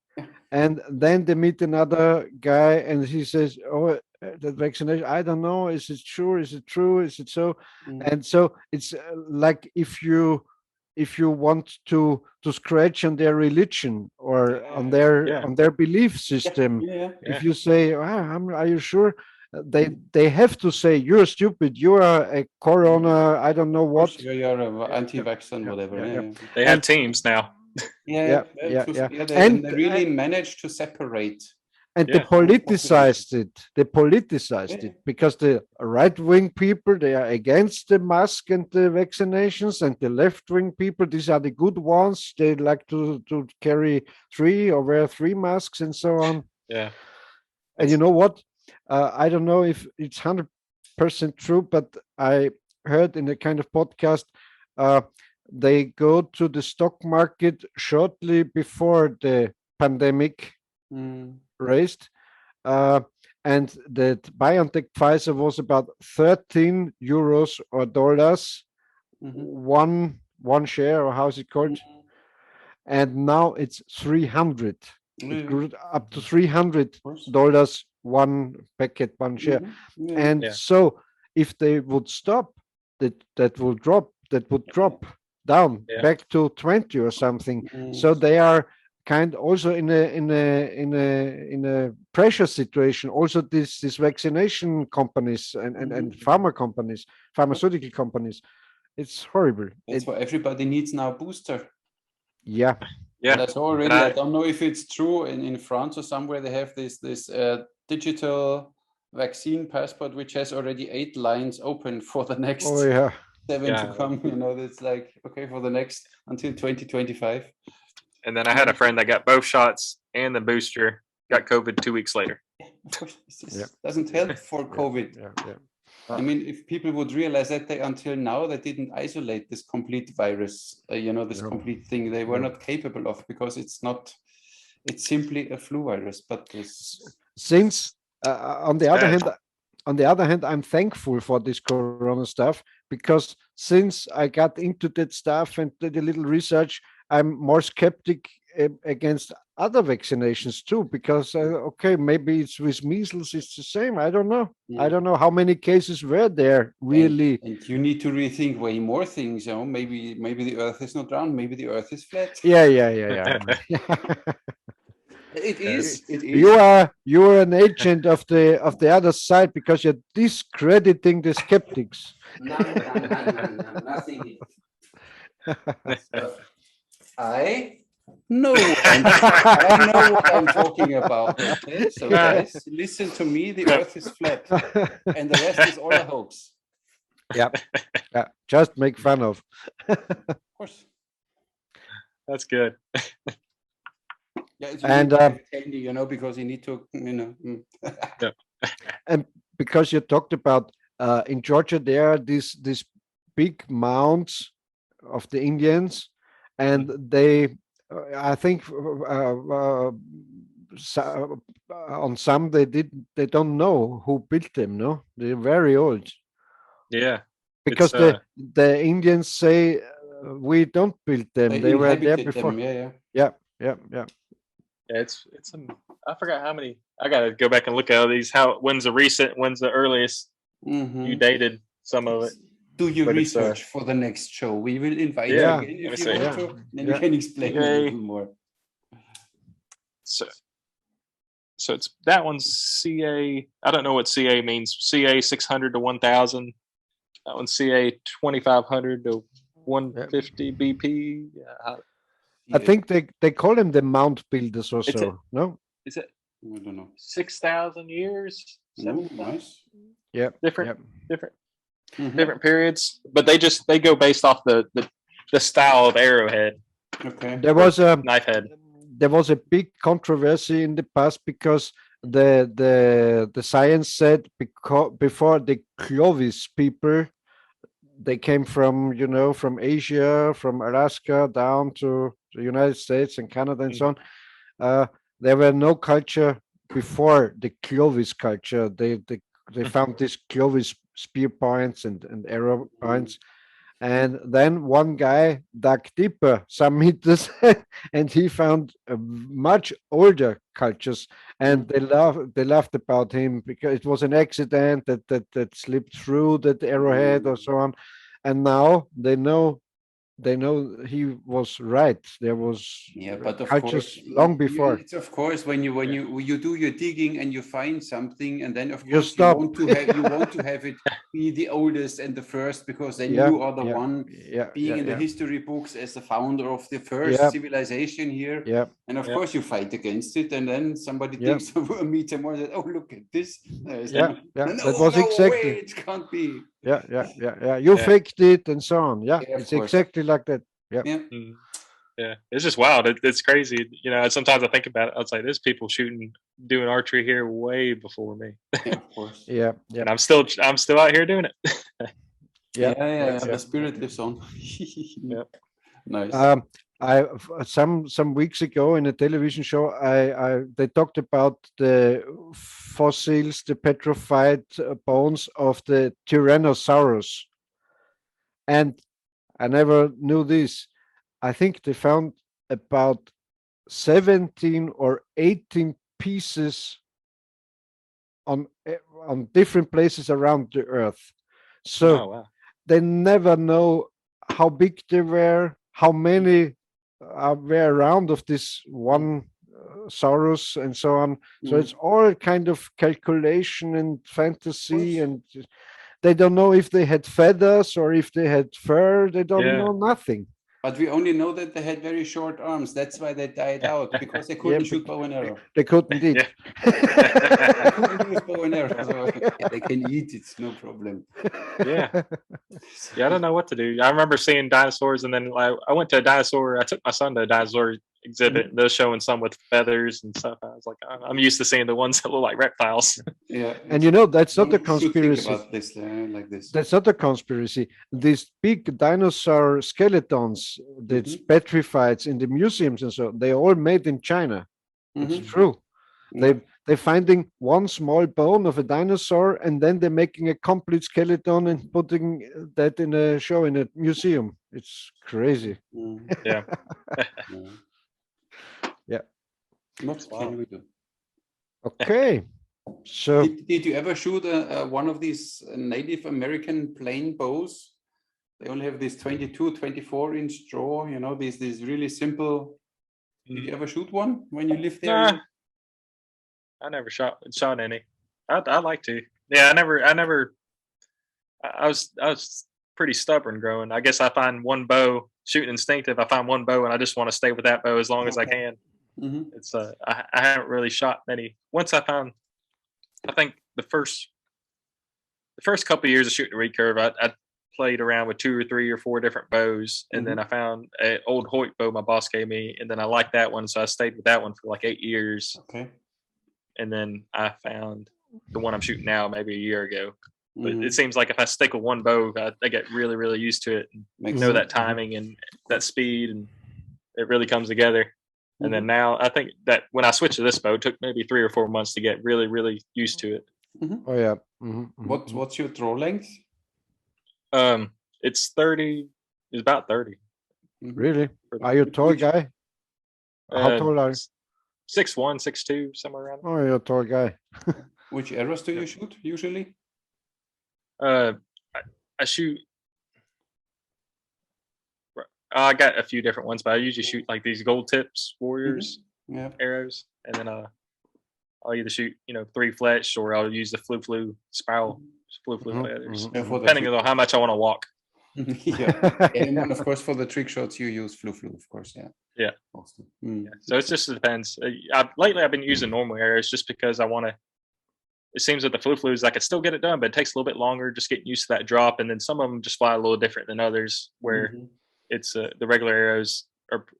and then they meet another guy, and he says, oh, that vaccination, I don't know, is it sure, is it true, is it so? And so it's like if you want to scratch on their religion or on their belief system, if you say, are you sure? They have to say, you're stupid, you are a corona, I don't know what. You're an anti-vaxxer, whatever. They have teams now. And they really managed to separate. And they politicized it. Because the right-wing people, they are against the mask and the vaccinations, and the left-wing people, these are the good ones. They like to carry 3 or wear 3 masks and so on. Yeah. And you know what? I don't know if it's 100% true, but I heard in a kind of podcast, they go to the stock market shortly before the pandemic raised, and that BioNTech Pfizer was about 13 euros or dollars, one share, or how's it called? And now it's 300. It grew up to $300 one packet, one share. And so if they would stop, that would drop down back to 20 or something. So they are kind also in a pressure situation. Also, this vaccination companies and pharmaceutical companies, it's horrible. That's why everybody needs now a booster. Yeah. That's already. I don't know if it's true in France or somewhere. They have this digital vaccine passport, which has already 8 lines open for the next 7 to come. It's like, okay, for the next until 2025. And then I had a friend that got both shots, and the booster, got COVID 2 weeks later. This doesn't help for COVID. I mean, if people would realize that until now they didn't isolate this complete virus, this complete thing, they were not capable of, because it's simply a flu virus. But since on the other hand, I'm thankful for this corona stuff, because since I got into that stuff and did a little research, I'm more skeptic against other vaccinations too, because okay, maybe it's with measles, it's the same. I don't know. I don't know how many cases were there really. And you need to rethink way more things. Maybe the Earth is not round. Maybe the Earth is flat. Yeah. It is. You are an agent of the other side, because you're discrediting the skeptics. No, nothing. I know what I'm talking about. Okay? So guys, listen to me. The Earth is flat, and the rest is all a hoax. Yeah. Just make fun of. Of course. That's good. And candy, because you need to, And because you talked about in Georgia, there are these big mounds of the Indians, and they, I think, on some they don't know who built them. No, they're very old. Yeah, because the Indians say we don't build them. They were there before. Yeah. It's I forgot how many. I gotta go back and look at all these. When's the earliest you dated some of it? Do your research for the next show. We will invite you again if you want to. Then you can explain a little more. So it's that one's CA. I don't know what CA means. CA 600 to 1000. That one's CA 2500 to 150 BP. I think they call them the mount builders or so. No? Is it? I don't know. 6,000 years? Nice. Yeah. Different periods. But they go based off the style of arrowhead. Okay. There was a knife head. There was a big controversy in the past, because the science said before the Clovis people, they came from Asia, from Alaska down to the United States and Canada and so on. There were no culture before the Clovis culture. They found these Clovis spear points and arrow points. And then one guy dug deeper some meters and he found much older cultures, and they laughed about him because it was an accident that slipped through that arrowhead or so on. And now they know he was right. There was but of cultures course, long before. It's of course when you do your digging and you find something, and then of You course stop. you want to have it be the oldest and the first, because then you are the one being in the history books as the founder of the first civilization here. And of course you fight against it, and then somebody digs a meter more and says, oh, look at this. That was exactly. Way, it can't be. You faked it and so on. It's course. exactly like that. Yeah, it's just wild. It's crazy. Sometimes I think about it. I was like, there's people doing archery here way before me. Yeah, of course. And I'm still out here doing it. The spirit lives on. Nice. I some weeks ago in a television show, they talked about the fossils, the petrified bones of the Tyrannosaurus, and I never knew this. I think they found about 17 or 18 pieces on different places around the Earth. So they never know how big they were, how many were around of this one Saurus and so on. So it's all kind of calculation and fantasy, and they don't know if they had feathers or if they had fur. They don't know nothing. But we only know that they had very short arms. That's why they died out, because they couldn't shoot bow and arrow. They couldn't eat. They couldn't use bow and arrow. So they can eat, it's no problem. Yeah, I don't know what to do. I remember seeing dinosaurs, and then I went to a dinosaur. I took my son to a dinosaur exhibit. And they're showing some with feathers and stuff. I was like, I'm used to seeing the ones that look like reptiles. Yeah. And you know, that's not a You should think conspiracy. about this like this. That's not a conspiracy. These big dinosaur skeletons, that's petrified in the museums and so, they're all made in China. It's true. They're finding one small bone of a dinosaur, and then they're making a complete skeleton and putting that in a show in a museum. It's crazy. Yeah. Yeah. What can we do? Okay. So did you ever shoot one of these Native American plain bows? They only have this 22, 24-inch draw, you know, these really simple. Did you ever shoot one when you lived there? Nah, I never shot any. I like to. Yeah, I was pretty stubborn growing. I guess I find one bow, shooting instinctive. I find one bow and I just want to stay with that bow as long as I can. It's I haven't really shot many. Once I think the first couple of years of shooting a recurve, I played around with 2 or 3 or 4 different bows, and then I found an old Hoyt bow my boss gave me, and then I liked that one, so I stayed with that one for like 8 years. Okay. And then I found the one I'm shooting now maybe a year ago. But it seems like if I stick with one bow, I get really, really used to it and know that timing and that speed, and it really comes together. And then now I think that when I switched to this bow, it took maybe 3 or 4 months to get really, really used to it. Oh yeah. What's your draw length? It's 30. It's about 30. Really? Are you a tall guy? How tall are you? 6'1", 6'2", somewhere around. Oh, you're a tall guy. Which arrows do you shoot usually? I shoot. I got a few different ones, but I usually shoot like these gold tips warriors arrows, and then I'll either shoot 3 fletch, or I'll use the flu spiral flu feathers, depending on how much I want to walk. And of course for the trick shots you use flu, of course. Yeah. So it just depends. Lately I've been using normal arrows just because I want to. It seems that the flu I could still get it done, but it takes a little bit longer just getting used to that drop. And then some of them just fly a little different than others, where it's the regular arrows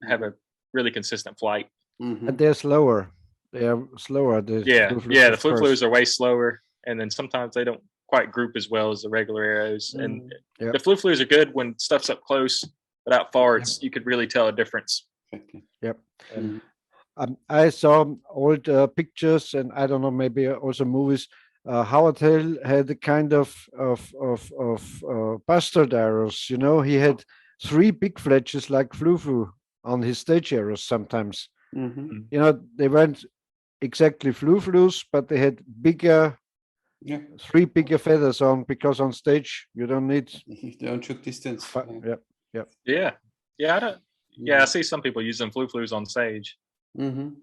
have a really consistent flight. And they're slower. They are slower. The flu are way slower, and then sometimes they don't quite group as well as the regular arrows. And the flu are good when stuff's up close, but out far, you could really tell a difference. Yep. I saw old pictures, and I don't know, maybe also movies. Howard Hill had a kind of bastard arrows. You know, he had 3 big fletches like flu on his stage arrows sometimes. You know, they weren't exactly flu-flus, but they had bigger, 3 bigger feathers on, because on stage you don't need. You don't shoot distance. I see some people using flu-flus on stage, and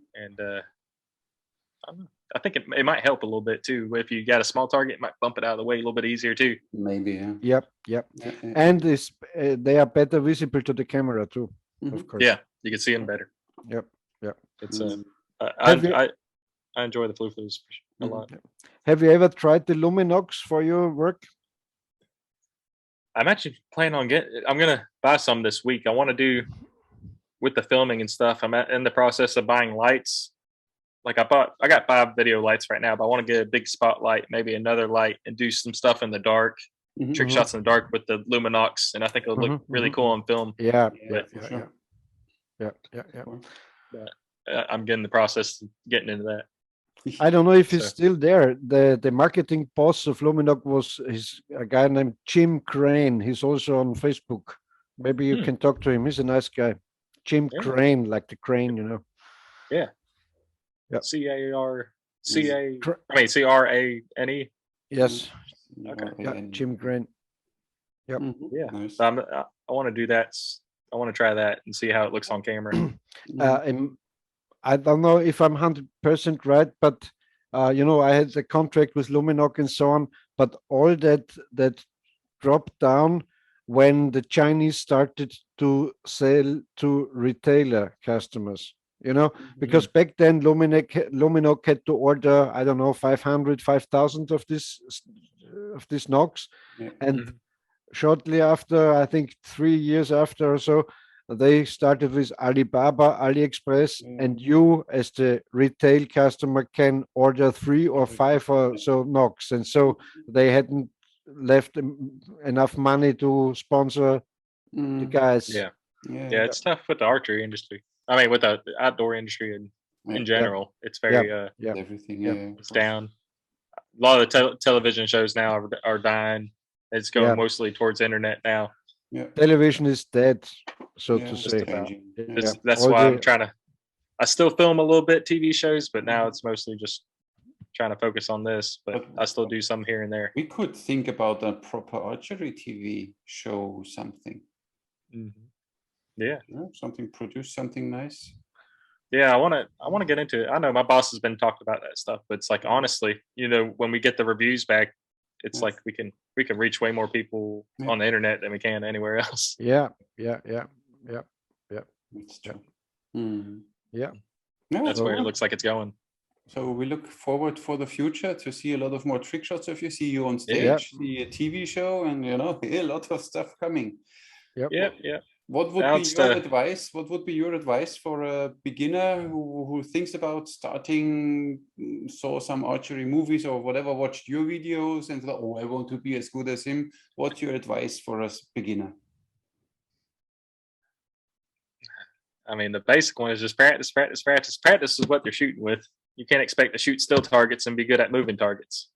I think it might help a little bit too. If you got a small target, it might bump it out of the way a little bit easier too. Maybe, Yep. And they are better visible to the camera too, of course. Yeah, you can see them better. Yep. It's I enjoy the flu-flus a lot. Have you ever tried the Luminox for your work? I'm actually planning on I'm gonna buy some this week. I want to do with the filming and stuff. I'm in the process of buying lights. Like I got 5 video lights right now, but I want to get a big spotlight, maybe another light, and do some stuff in the dark, trick shots in the dark with the Luminox, and I think it'll look really cool on film. Yeah. I'm getting the process of getting into that. I don't know if he's still there. The marketing boss of Luminox was a guy named Jim Crane. He's also on Facebook. Maybe you can talk to him. He's a nice guy. Jim Crane, like the crane, you know. Yeah. CRANE. Yes. Okay. Yeah, Jim Crane. Yep. Yeah. Nice. So I want to do that. I want to try that and see how it looks on camera. I don't know if I'm 100% right, but you know, I had a contract with Luminox and so on, but all that dropped down when the Chinese started to sell to retailer customers. You know, because back then Luminox had to order, I don't know, 5,000 of these Knocks, and shortly after, I think 3 years after or so, they started with Alibaba, AliExpress, and you, as the retail customer, can order 3 or 5 or so Knocks, and so they hadn't left enough money to sponsor the guys. Yeah, it's tough with the archery industry. I mean, with the outdoor industry in general, it's very everything. It's down. A lot of the television shows now are dying. It's going mostly towards internet now. Yeah, television is dead, so to say. That's why I'm trying to. I still film a little bit TV shows, but now it's mostly just trying to focus on this. But I still do some here and there. We could think about a proper archery TV show, something. Yeah, something, produce something nice. Yeah, I want to get into it. I know my boss has been talking about that stuff, but it's like, honestly, when we get the reviews back, it's like we can reach way more people on the internet than we can anywhere else. Yeah. It's true. That's where it looks like it's going. So we look forward for the future to see a lot of more trick shots of you, see you on stage, see a TV show, and a lot of stuff coming. What would be your advice? What would be your advice for a beginner who thinks about starting, saw some archery movies or whatever, watched your videos and thought, I want to be as good as him? What's your advice for a beginner? I mean, the basic one is just practice. Practice is what they're shooting with. You can't expect to shoot still targets and be good at moving targets.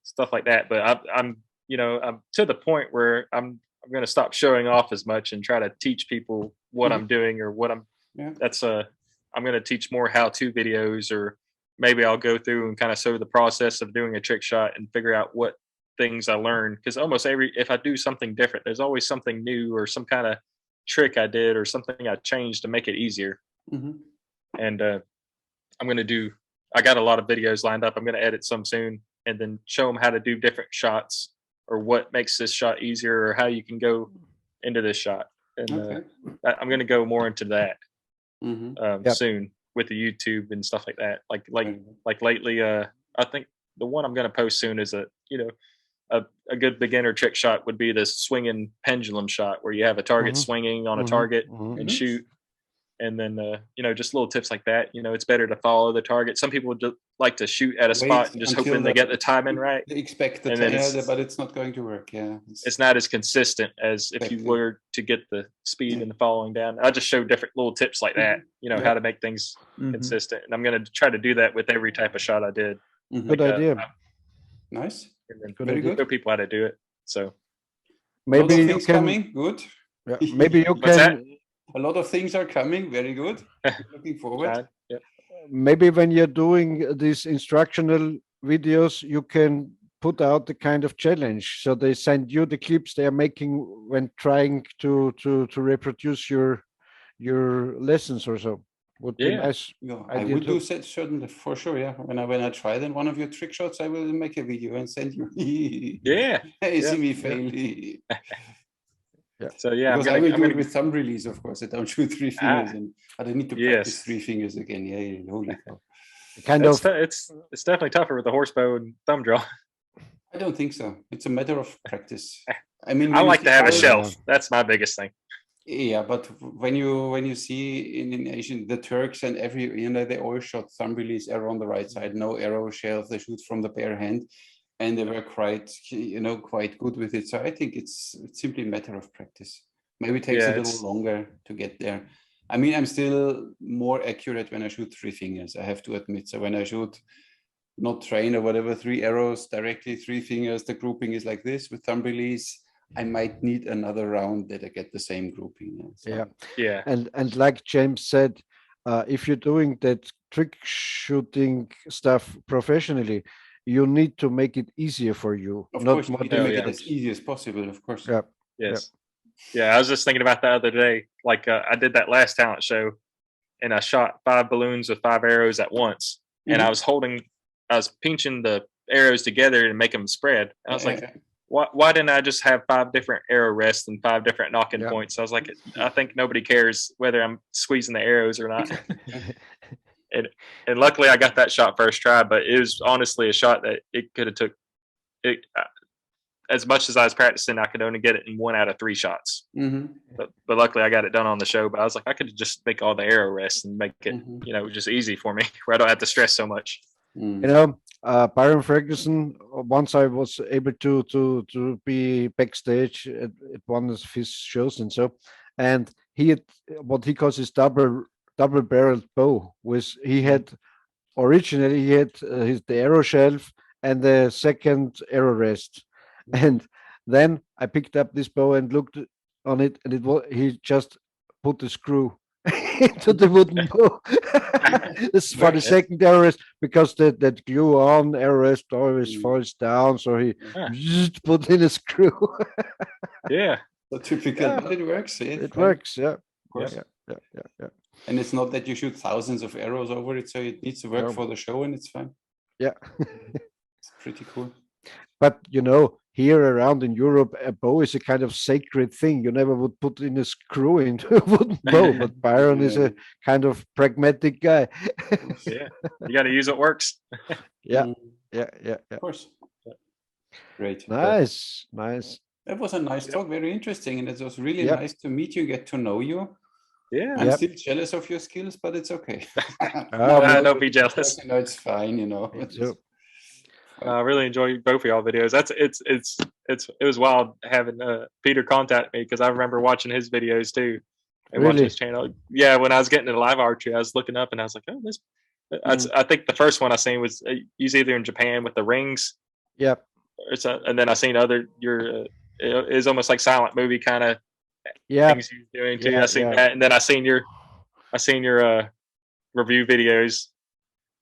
Stuff like that. But I'm to the point where I'm going to stop showing off as much and try to teach people what I'm doing or what I'm going to teach more how-to videos, or maybe I'll go through and kind of show the process of doing a trick shot and figure out what things I learned. Because almost if I do something different, there's always something new or some kind of trick I did or something I changed to make it easier. And I got a lot of videos lined up. I'm going to edit some soon and then show them how to do different shots, or what makes this shot easier, or how you can go into this shot. And I'm going to go more into that soon with the YouTube and stuff like that. Like lately, I think the one I'm going to post soon is a good beginner trick shot would be this swinging pendulum shot, where you have a target swinging on a target and shoot. And then, just little tips like that. It's better to follow the target. Some people like to shoot at a spot and just hoping they get the timing right. They expect the timing, but it's not going to work. Yeah, it's not as consistent as if you were to get the speed and the following down. I just show different little tips like that. How to make things consistent. And I'm going to try to do that with every type of shot I did. Good idea. Nice. Very good. Show people how to do it. So maybe you can. Coming. Good. Yeah, maybe you can. A lot of things are coming. Very good. Looking forward. Maybe when you're doing these instructional videos, you can put out the kind of challenge. So they send you the clips they are making when trying to reproduce your lessons or so. Would be nice. I would do certainly, for sure. Yeah. When I try then one of your trick shots, I will make a video and send you. See me fail. So because I will do it with thumb release, of course. I don't shoot 3 fingers, but I need to practice 3 fingers again. Yeah, holy cow. It's definitely tougher with the horse bow and thumb draw. I don't think so. It's a matter of practice. I mean, I like to have a shelf. That's my biggest thing. Yeah, but when you see in Asian, the Turks and they all shot thumb release arrow on the right side, no arrow shelf. They shoot from the bare hand. And they were quite good with it. So I think it's simply a matter of practice. Maybe it takes a little longer to get there. I mean, I'm still more accurate when I shoot 3 fingers, I have to admit. So when I shoot not train or whatever, 3 arrows directly, 3 fingers, the grouping is like this with thumb release. I might need another round that I get the same grouping. So. Yeah. And like James said, if you're doing that trick shooting stuff professionally, you need to make it easier for you. Of course, you need to make it as easy as possible, of course. Yeah. Yes. Yeah, I was just thinking about the other day. Like I did that last talent show, and I shot 5 balloons with 5 arrows at once. And I was pinching the arrows together and make them spread. And I was like, why didn't I just have 5 different arrow rests and 5 different knocking points? I was like, I think nobody cares whether I'm squeezing the arrows or not. And luckily I got that shot first try, but it was honestly a shot that it could have took. as much as I was practicing, I could only get it in 1 out of 3 shots. But luckily, I got it done on the show. But I was like, I could just make all the arrow rests and make it, just easy for me, where I don't have to stress so much. Byron Ferguson. Once I was able to be backstage at one of his shows and so, and he had what he calls his double-barreled bow. He had originally the arrow shelf and the second arrow rest, and then I picked up this bow and looked on it, and he just put the screw into the wooden bow. This is for the second arrow rest, because that glue on arrow rest always falls down, so he just put in a screw. So typical, but it works. It works, yeah. Of course. Yeah. And it's not that you shoot thousands of arrows over it, so it needs to work for the show, and it's fine. Yeah. It's pretty cool. But here around in Europe, a bow is a kind of sacred thing. You never would put in a screw into a wooden bow, but Byron is a kind of pragmatic guy. You got to use what works. Yeah. Of course. Great. Nice. That was a nice talk, very interesting, and it was really nice to meet you, get to know you. I'm still jealous of your skills, but it's okay. Don't be jealous. It's fine, I really enjoy both of y'all videos. It was wild having Peter contact me, because I remember watching his videos too, and watching his channel. Yeah, when I was getting into live archery, I was looking up and I was like, oh, this. I think the first one I seen was he's either in Japan with the rings. Yep. And then I seen it's almost like silent movie kind of things he's doing too. I seen that, and then I seen your review videos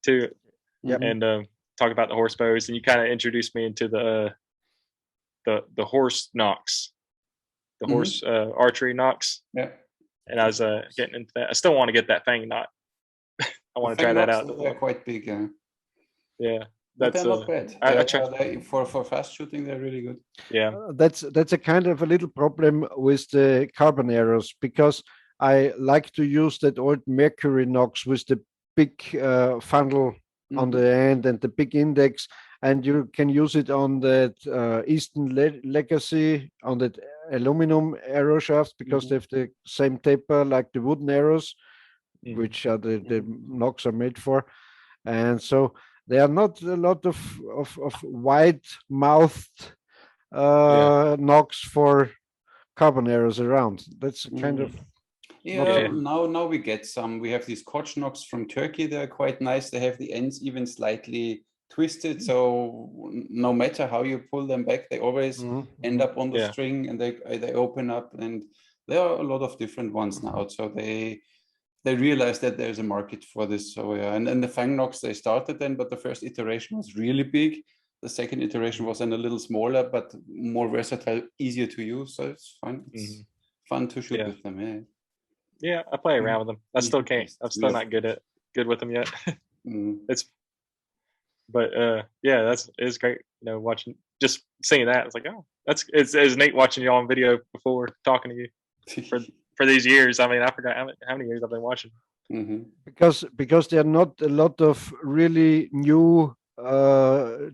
too. Yep. And talk about the horse bows, and you kind of introduced me into the horse knocks, the horse archery knocks. Yeah. And I was getting into that. I still want to get that fang knot. I want to try that out. They're quite big. Yeah. They're not bad. For fast shooting, they're really good. Yeah. That's a kind of a little problem with the carbon arrows, because I like to use that old Mercury knocks with the big funnel on the end and the big index, and you can use it on that Eastern Legacy, on that aluminum arrow shafts, because they have the same taper like the wooden arrows, which are the knocks are made for. And so there are not a lot of wide-mouthed knocks for carbon arrows around. That's kind of now we get some. We have these Koch Knocks from Turkey. They're quite nice. They have the ends even slightly twisted, so no matter how you pull them back, they always end up on the string, and they open up. And there are a lot of different ones now, so they realize that there's a market for this. So and the Fang Knocks, they started then, but the first iteration was really big. The second iteration was then a little smaller, but more versatile, easier to use. So it's fun. It's fun to shoot with them. Yeah, I play around with them. I still can't. I'm still not good with them yet. It's great. Watching, just seeing that, it's like, oh, it's neat watching you on video before talking to you for these years. I mean, I forgot how many years I've been watching. Because there are not a lot of really new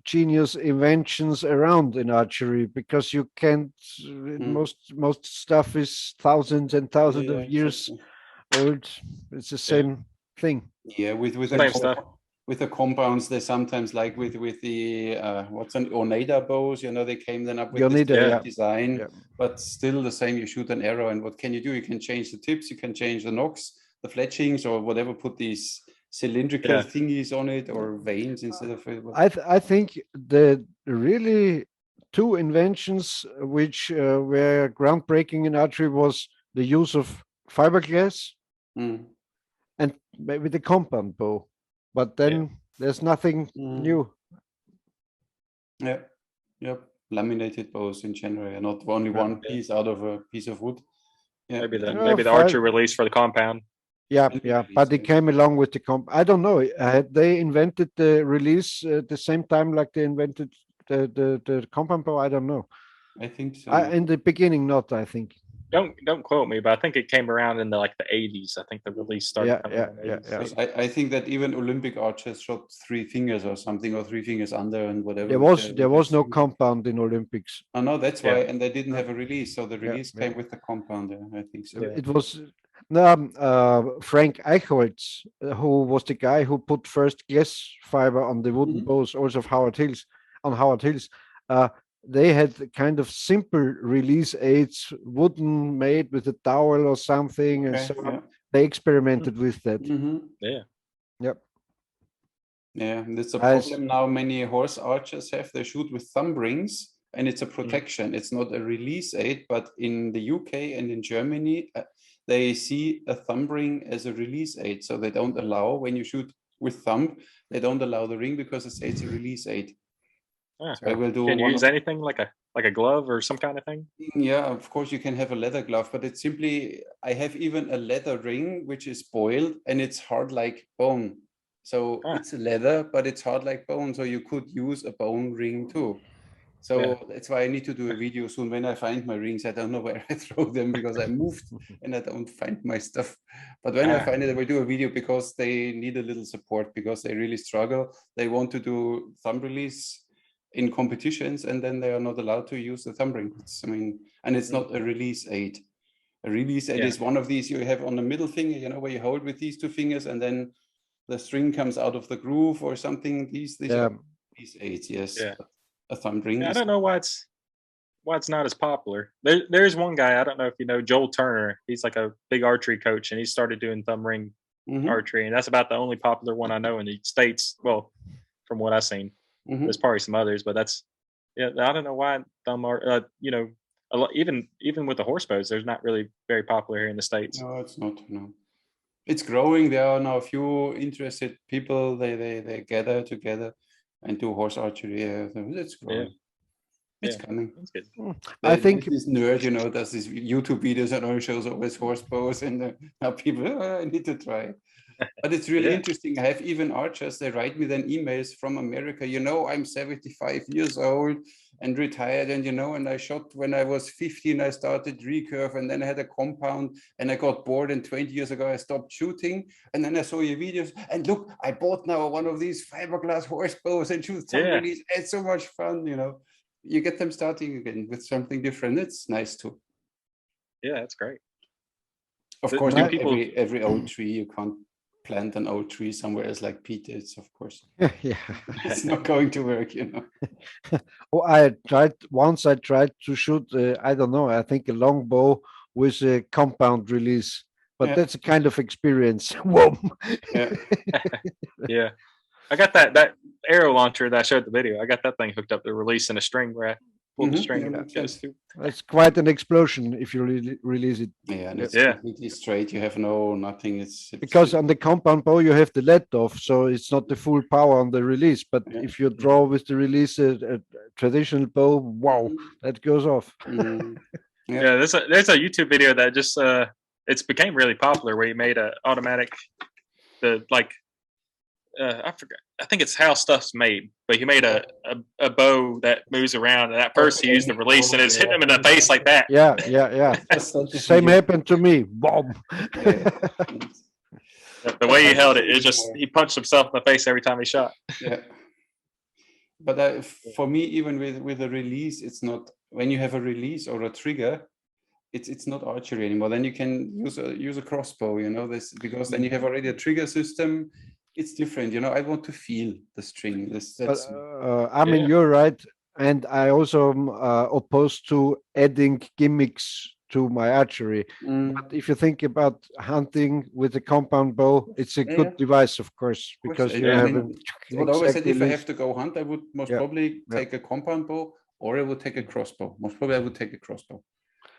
genius inventions around in archery, because you can't most stuff is thousands and thousands of years old. It's the same thing. With the compounds, they sometimes, like with the what's an Oneida bows, they came then up with this design, but still the same. You shoot an arrow, and what can you do? You can change the tips, you can change the nocks, the fletchings, or whatever, put these cylindrical thingies on it, or veins instead of it. I think the really two inventions which were groundbreaking in archery was the use of fiberglass and maybe the compound bow, but then there's nothing new. Laminated bows in general, not only one piece out of a piece of wood. Maybe the Archer release for the compound. But it came along with the I don't know. They invented the release at the same time like they invented the compound bow? I don't know. I think so. In the beginning, not. I think. don't quote me, but I think it came around in the 80s. I think the release started coming in the 80s. I think that even Olympic archers shot 3 fingers or something, or 3 fingers under and whatever. There was no compound in Olympics. Oh no, that's why, and they didn't have a release, so the release came with the compound. I think so. It was Frank Eichholz, who was the guy who put first glass fiber on the wooden bows, also of Howard Hills. They had kind of simple release aids, wooden, made with a towel or something, and so they experimented with that. Yeah, and it's a problem now many horse archers have. They shoot with thumb rings, and it's a protection. It's not a release aid, but in the UK and in Germany, they see a thumb ring as a release aid. So they don't allow, when you shoot with thumb, they don't allow the ring because it says a release aid. So I will do. Can you use anything like a glove or some kind of thing? Yeah, of course you can have a leather glove, but it's simply, I have even a leather ring which is boiled and it's hard like bone. So it's leather, but it's hard like bone. So you could use a bone ring too. So that's why I need to do a video soon. When I find my rings, I don't know where I throw them because I moved and I don't find my stuff. But when I find it, I will do a video because they need a little support because they really struggle. They want to do thumb release in competitions, and then they are not allowed to use the thumb ring. And it's not a release aid. A release aid is one of these you have on the middle finger, where you hold with these 2 fingers, and then the string comes out of the groove or something. These are release aids, yes. Yeah. A thumb ring. I don't know why it's not as popular. There's one guy, I don't know if you know, Joel Turner. He's like a big archery coach, and he started doing thumb ring archery, and that's about the only popular one I know in the States. Well, from what I've seen. There's probably some others, but that's I don't know why thumb art. A lot, even with the horse bows, there's not really very popular here in the States. No, it's not. No, it's growing. There are now a few interested people. They gather together and do horse archery. It's growing. It's coming. That's good. I think this nerd, does these YouTube videos and only shows always horse bows, and now people, I need to try. But it's really interesting. I have even archers, they write me then emails from America, I'm 75 years old and retired, and and I shot when I was 15, I started recurve, and then I had a compound, and I got bored, and 20 years ago I stopped shooting, and then I saw your videos, and look, I bought now one of these fiberglass horse bows and shoot somebody. It's so much fun, You get them starting again with something different. It's nice too. Yeah, it's great. Of course, not every old tree, you can't plant an old tree somewhere else like Pete is, of course. It's not going to work, I tried to shoot, I don't know, I think a long bow with a compound release, but that's a kind of experience. Whoa. Yeah. I got that arrow launcher that I showed the video. I got that thing hooked up to release in a string where I pulled the string and it goes through. That's quite an explosion if you release it. Yeah, and it's completely straight. You have nothing. It's because on the compound bow you have the let off, so it's not the full power on the release. But if you draw with the release a traditional bow, wow, that goes off. There's a YouTube video that just it's became really popular where he made a automatic I forgot. I think it's how stuff's made, but he made a bow that moves around, and at first he used the release, and it's hitting him in the face like that. Yeah. Same happened to me. Boom. The way he held it, he punched himself in the face every time he shot. Yeah. But for me, even with a release, it's not, when you have a release or a trigger, it's not archery anymore. Then you can use a crossbow, this, because then you have already a trigger system. It's different, I want to feel the string. You're right, and I also am opposed to adding gimmicks to my archery. But if you think about hunting with a compound bow, it's a good device, of course, because you have. What I always said, if I have to go hunt, I would most probably take a compound bow, or I would take a crossbow. Most probably, I would take a crossbow.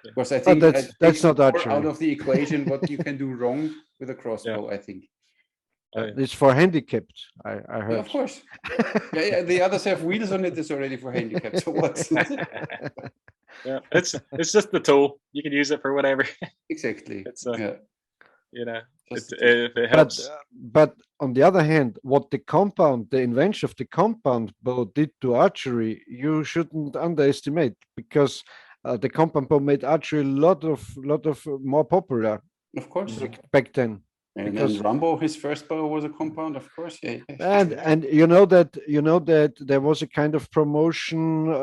Because I think that's not archery. Out of the equation, what you can do wrong with a crossbow, I think. It's for handicapped, I heard. Yeah, of course. The others have wheels on it. It's already for handicapped. So what's it's just the tool. You can use it for whatever. Exactly. It's if it helps. But on the other hand, what the invention of the compound bow did to archery, you shouldn't underestimate, because the compound bow made archery a lot of more popular Of course. back then. And Because- then Rambo, his first bow was a compound, of course. Yeah. And you know that there was a kind of promotion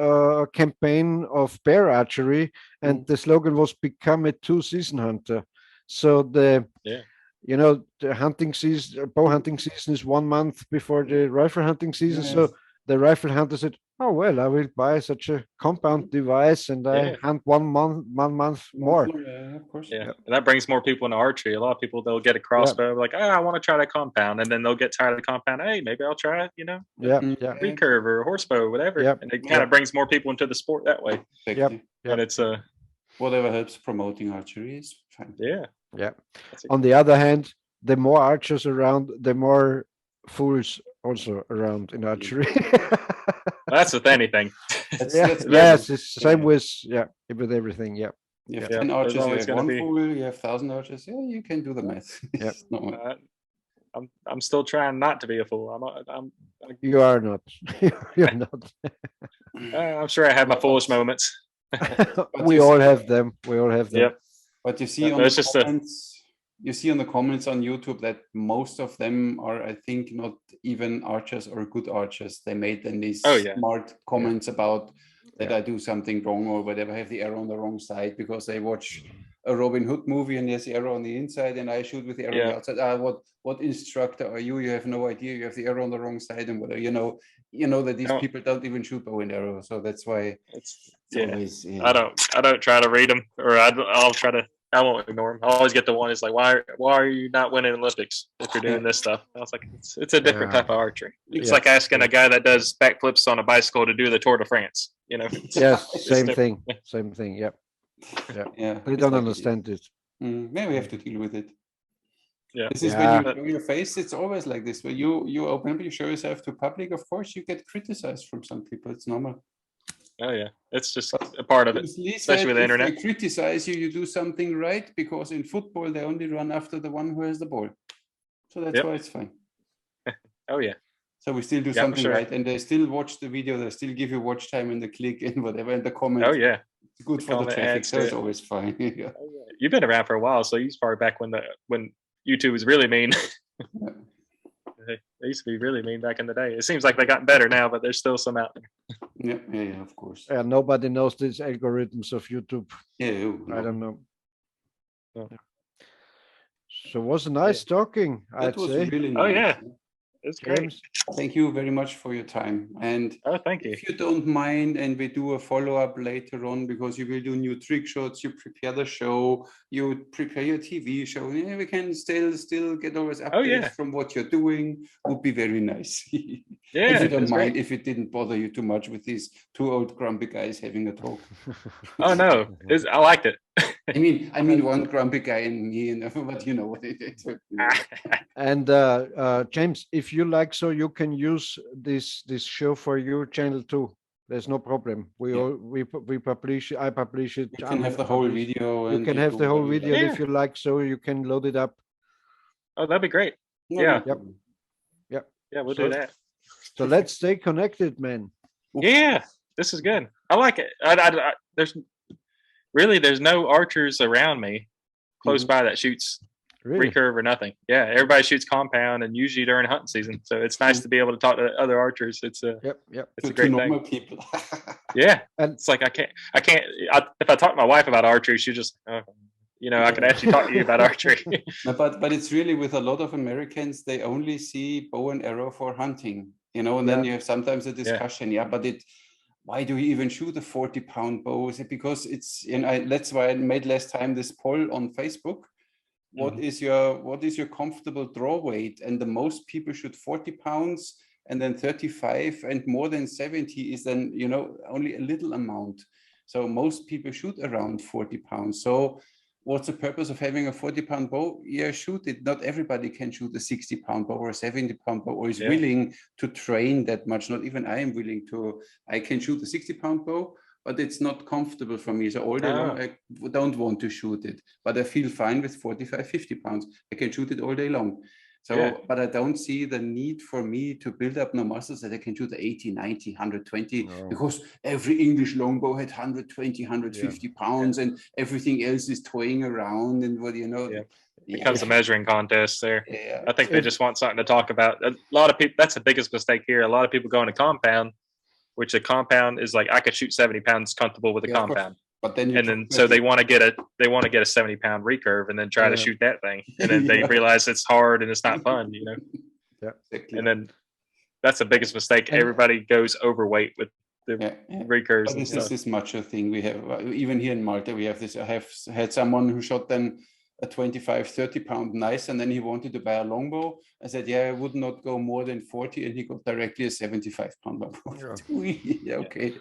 campaign of bear archery, and the slogan was "Become a two-season hunter." So the hunting season, bow hunting season is 1 month before the rifle hunting season. Yes. So the rifle hunter said, "Oh well, I will buy such a compound device, and I hunt 1 month more." Yeah, of course. Yeah, and that brings more people into archery. A lot of people, they'll get a crossbow, like, oh, I want to try that compound, and then they'll get tired of the compound. Hey, maybe I'll try it. Recurve or horsebow, whatever. And it kind of brings more people into the sport that way. Exactly. And it's whatever helps promoting archery is fine. Yeah. On the other hand, the more archers around, the more fools also around in archery. That's with anything. Yes, it's the same with everything. Yeah. You have 10 archers, you have 1 fool, you have 1,000 archers. Yeah, you can do the math. I'm still trying not to be a fool. You are not. You're not. I'm sure I have my foolish moments. We all have them. We all have them. Yep. But you see on the comments, you see on the comments on YouTube that most of them are, I think, not even archers or good archers. They made then these smart comments about that I do something wrong or whatever, I have the arrow on the wrong side because they watch a Robin Hood movie and there's the arrow on the inside and I shoot with the arrow on the outside. What instructor are you? You have no idea. You have the arrow on the wrong side and whatever. You know that these people don't even shoot bow and arrow. So that's why it's always. Yeah. I don't try to read them, or I'll try to. I won't ignore them. I always get the one. It's like, why are you not winning Olympics if you're doing this stuff? I was like, it's a different type of archery. It's like asking a guy that does backflips on a bicycle to do the Tour de France. Yes, same thing. Same thing. Yeah. They don't understand it. Maybe we have to deal with it. Yeah. This is when you show your face. It's always like this. When you open up, you show yourself to public. Of course, you get criticized from some people. It's normal. Oh yeah, it's just a part of it, especially with the internet. If they criticize you, you do something right, because in football they only run after the one who has the ball. So that's why it's fine. Oh yeah. So we still do something right, and they still watch the video. They still give you watch time and the click and whatever and the comment. Oh yeah, it's good for the traffic. So it's always fine. Yeah. Oh, yeah. You've been around for a while, so you started back when YouTube was really mean. They used to be really mean back in the day. It seems like they've gotten better now, but there's still some out there. Yeah, of course. Yeah, nobody knows these algorithms of YouTube. Yeah, I don't know. No. So it was nice talking, That was say. really nice. Oh yeah. It's great. Thank you very much for your time. And thank you. If you don't mind, and we do a follow-up later on, because you will do new trick shots, you prepare the show, you prepare your TV show. Yeah, we can still get always updates from what you're doing. Would be very nice. If you don't mind, if it didn't bother you too much with these 2 old grumpy guys having a talk. Oh no, I liked it. I mean, one grumpy guy and me, but you know what it is. And James, if you like, so you can use this show for your channel too. There's no problem. We publish. I publish it. You can have the whole video. You can have the whole video if you like. So you can load it up. Oh, that'd be great. Yep. Yeah, we'll do that. So let's stay connected, man. Yeah, this is good. I like it. There's no archers around me close by that shoots recurve or nothing. Yeah, everybody shoots compound, and usually during hunting season. So it's nice to be able to talk to other archers. It's a it's a great thing. People. Yeah, and it's like I can't. If I talk to my wife about archery, she just I can actually talk to you about archery. No, but it's really, with a lot of Americans, they only see bow and arrow for hunting. And then you have sometimes a discussion. But why do you even shoot a 40-pound bow? Is it because it's, that's why I made last time this poll on Facebook. What is your comfortable draw weight? And the most people shoot 40 pounds, and then 35, and more than 70 is then, only a little amount. So most people shoot around 40 pounds. So what's the purpose of having a 40-pound bow? Yeah, shoot it. Not everybody can shoot a 60-pound bow or a 70-pound bow, or is willing to train that much. Not even I am willing to. I can shoot a 60-pound bow, but it's not comfortable for me. So all day long, I don't want to shoot it, but I feel fine with 45, 50 pounds. I can shoot it all day long. So, but I don't see the need for me to build up no muscles that I can do the 80, 90, 120, because every English longbow had 120, 150 pounds, and everything else is toying around, and what, you know. Becomes a measuring contest there. Yeah. I think they just want something to talk about. A lot of people, that's the biggest mistake here. A lot of people go in a compound, which a compound is like, I could shoot 70 pounds comfortable with a compound. But then so they want to get a 70-pound recurve and then try to shoot that thing, and then they realize it's hard and it's not fun, you know. Exactly. And then that's the biggest mistake. Everybody goes overweight with the recurves. But this is this macho thing we have. Even here in Malta, we have this. I have had someone who shot then a 25-30 pound nice, and then he wanted to buy a longbow. I said, I would not go more than 40, and he got directly a 75 pound longbow. Okay.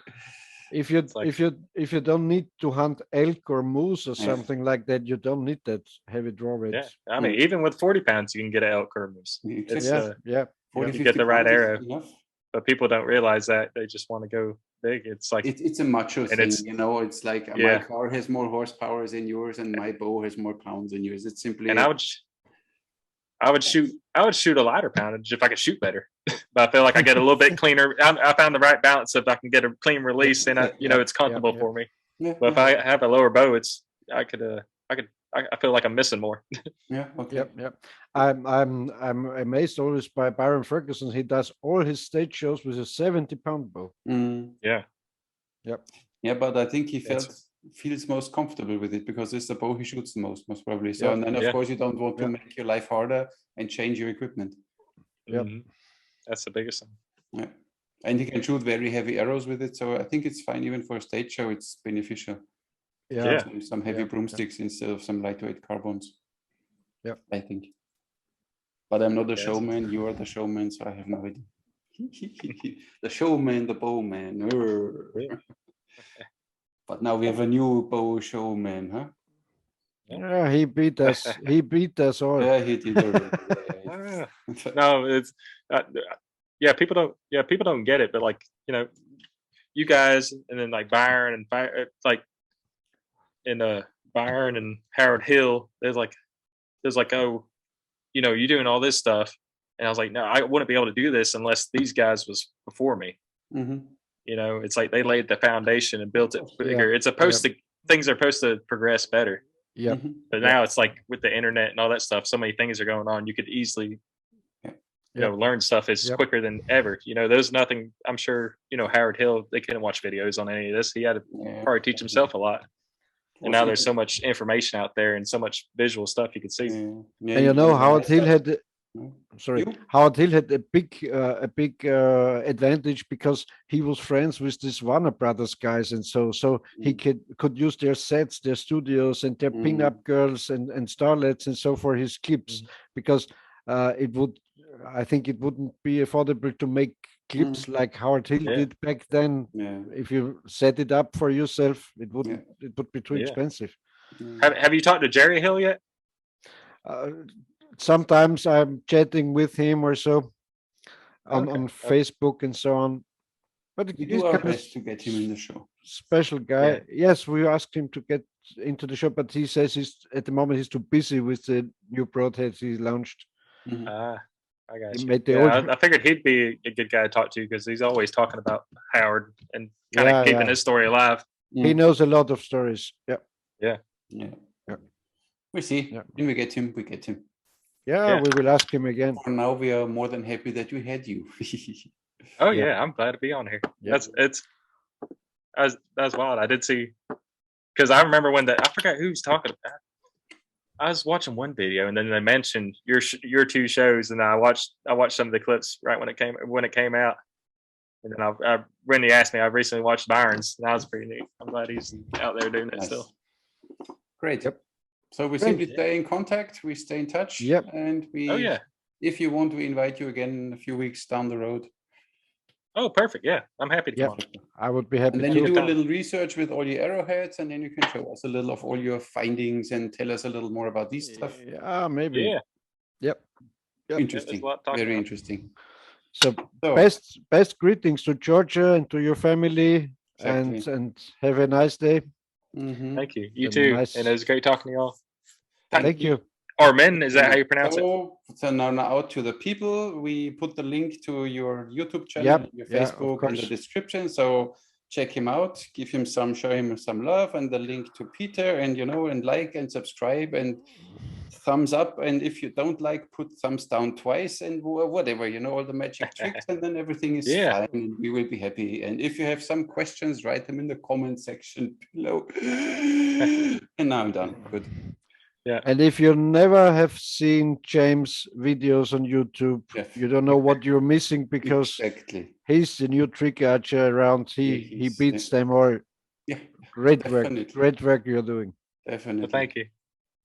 If you don't need to hunt elk or moose or something like that, you don't need that heavy draw weight. Yeah, I mean, even with 40 pounds, you can get an elk or moose. It's, you get the right arrow. But people don't realize that. They just want to go big. It's like it's a macho thing, you know. It's like my car has more horsepower than yours, and my bow has more pounds than yours. It's simply. And I would shoot a lighter poundage if I could shoot better. But I feel like I get a little bit cleaner. I found the right balance if I can get a clean release, and it's comfortable for me. But if I have a lower bow, I feel like I'm missing more. I'm amazed always by Byron Ferguson. He does all his stage shows with a 70-pound bow. But I think he feels most comfortable with it because it's the bow he shoots the most probably. So and then of course you don't want to make your life harder and change your equipment. That's the biggest thing. And you can shoot very heavy arrows with it, so I think it's fine even for a stage show. It's beneficial. Some heavy broomsticks instead of some lightweight carbons. I think. But I'm not a showman. You are the showman, so I have no idea. The showman, the bowman. But now we have a new bow showman, huh? Yeah, he beat us. He beat us all. Yeah, he did already. No, it's people don't get it, but like, you know, you guys, and then like Byron and Howard Hill, there's like, oh, you know, you're doing all this stuff, and I was like, no, I wouldn't be able to do this unless these guys was before me. You know, it's like they laid the foundation and built it bigger. It's supposed to, things are supposed to progress better. But now it's like with the internet and all that stuff, so many things are going on. You could easily, you know, learn stuff is quicker than ever. You know, there's nothing, I'm sure, you know, Howard Hill, they couldn't watch videos on any of this. He had to probably teach himself a lot. And now there's so much information out there and so much visual stuff you can see. And you know, Howard Hill had Howard Hill had a big advantage because he was friends with these Warner Brothers guys, and so he could use their sets, their studios, and their pin-up girls and starlets and so for his clips, because I think it wouldn't be affordable to make clips like Howard Hill did back then. If you set it up for yourself, it would be too expensive. Have you talked to Jerry Hill yet? Sometimes I'm chatting with him or so on Facebook and so on. But we do our best to get him in the show. Special guy. Yes, we asked him to get into the show, but he says at the moment he's too busy with the new broadheads he launched. I got you. I figured he'd be a good guy to talk to because he's always talking about Howard and kind of keeping his story alive. He knows a lot of stories. We see. When we get him, we get him. We will ask him again. For now, we are more than happy that we had you. I'm glad to be on here. That's wild. I did see, because I remember when I forgot who was talking about. I was watching one video and then they mentioned your two shows, and I watched some of the clips right when it came out, and then when he asked me, I recently watched Byron's, and that was pretty neat. I'm glad he's out there doing it still. Great. So we simply stay in contact. We stay in touch. And we. If you want, we invite you again in a few weeks down the road. Oh, perfect. Yeah, I'm happy to come on. I would be happy. And then you do a little research with all your arrowheads, and then you can show us a little of all your findings and tell us a little more about these stuff. Maybe. Interesting. Very interesting. So best greetings to Georgia and to your family, and have a nice day. Thank you. You too. And it was great talking to you all. Thank you. Armin, is that how you pronounce it? So now out to the people, we put the link to your YouTube channel, your Facebook in the description. So check him out, show him some love, and the link to Peter, and and like and subscribe and thumbs up. And if you don't like, put thumbs down twice and whatever, all the magic tricks, and then everything is fine and we will be happy. And if you have some questions, write them in the comment section below. And now I'm done. Good. Yeah. And if you never have seen James' videos on YouTube, you don't know what you're missing, because he's the new trick archer around. He beats them all. Yeah. Great work you're doing. Definitely. Well, thank you.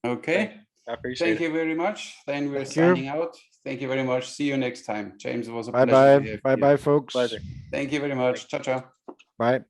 Okay. I appreciate Thank you very much. Then we're signing out. Thank you very much. See you next time. James, it was a pleasure. Bye bye, folks. Pleasure. Thank you very much. Ciao, ciao. Bye.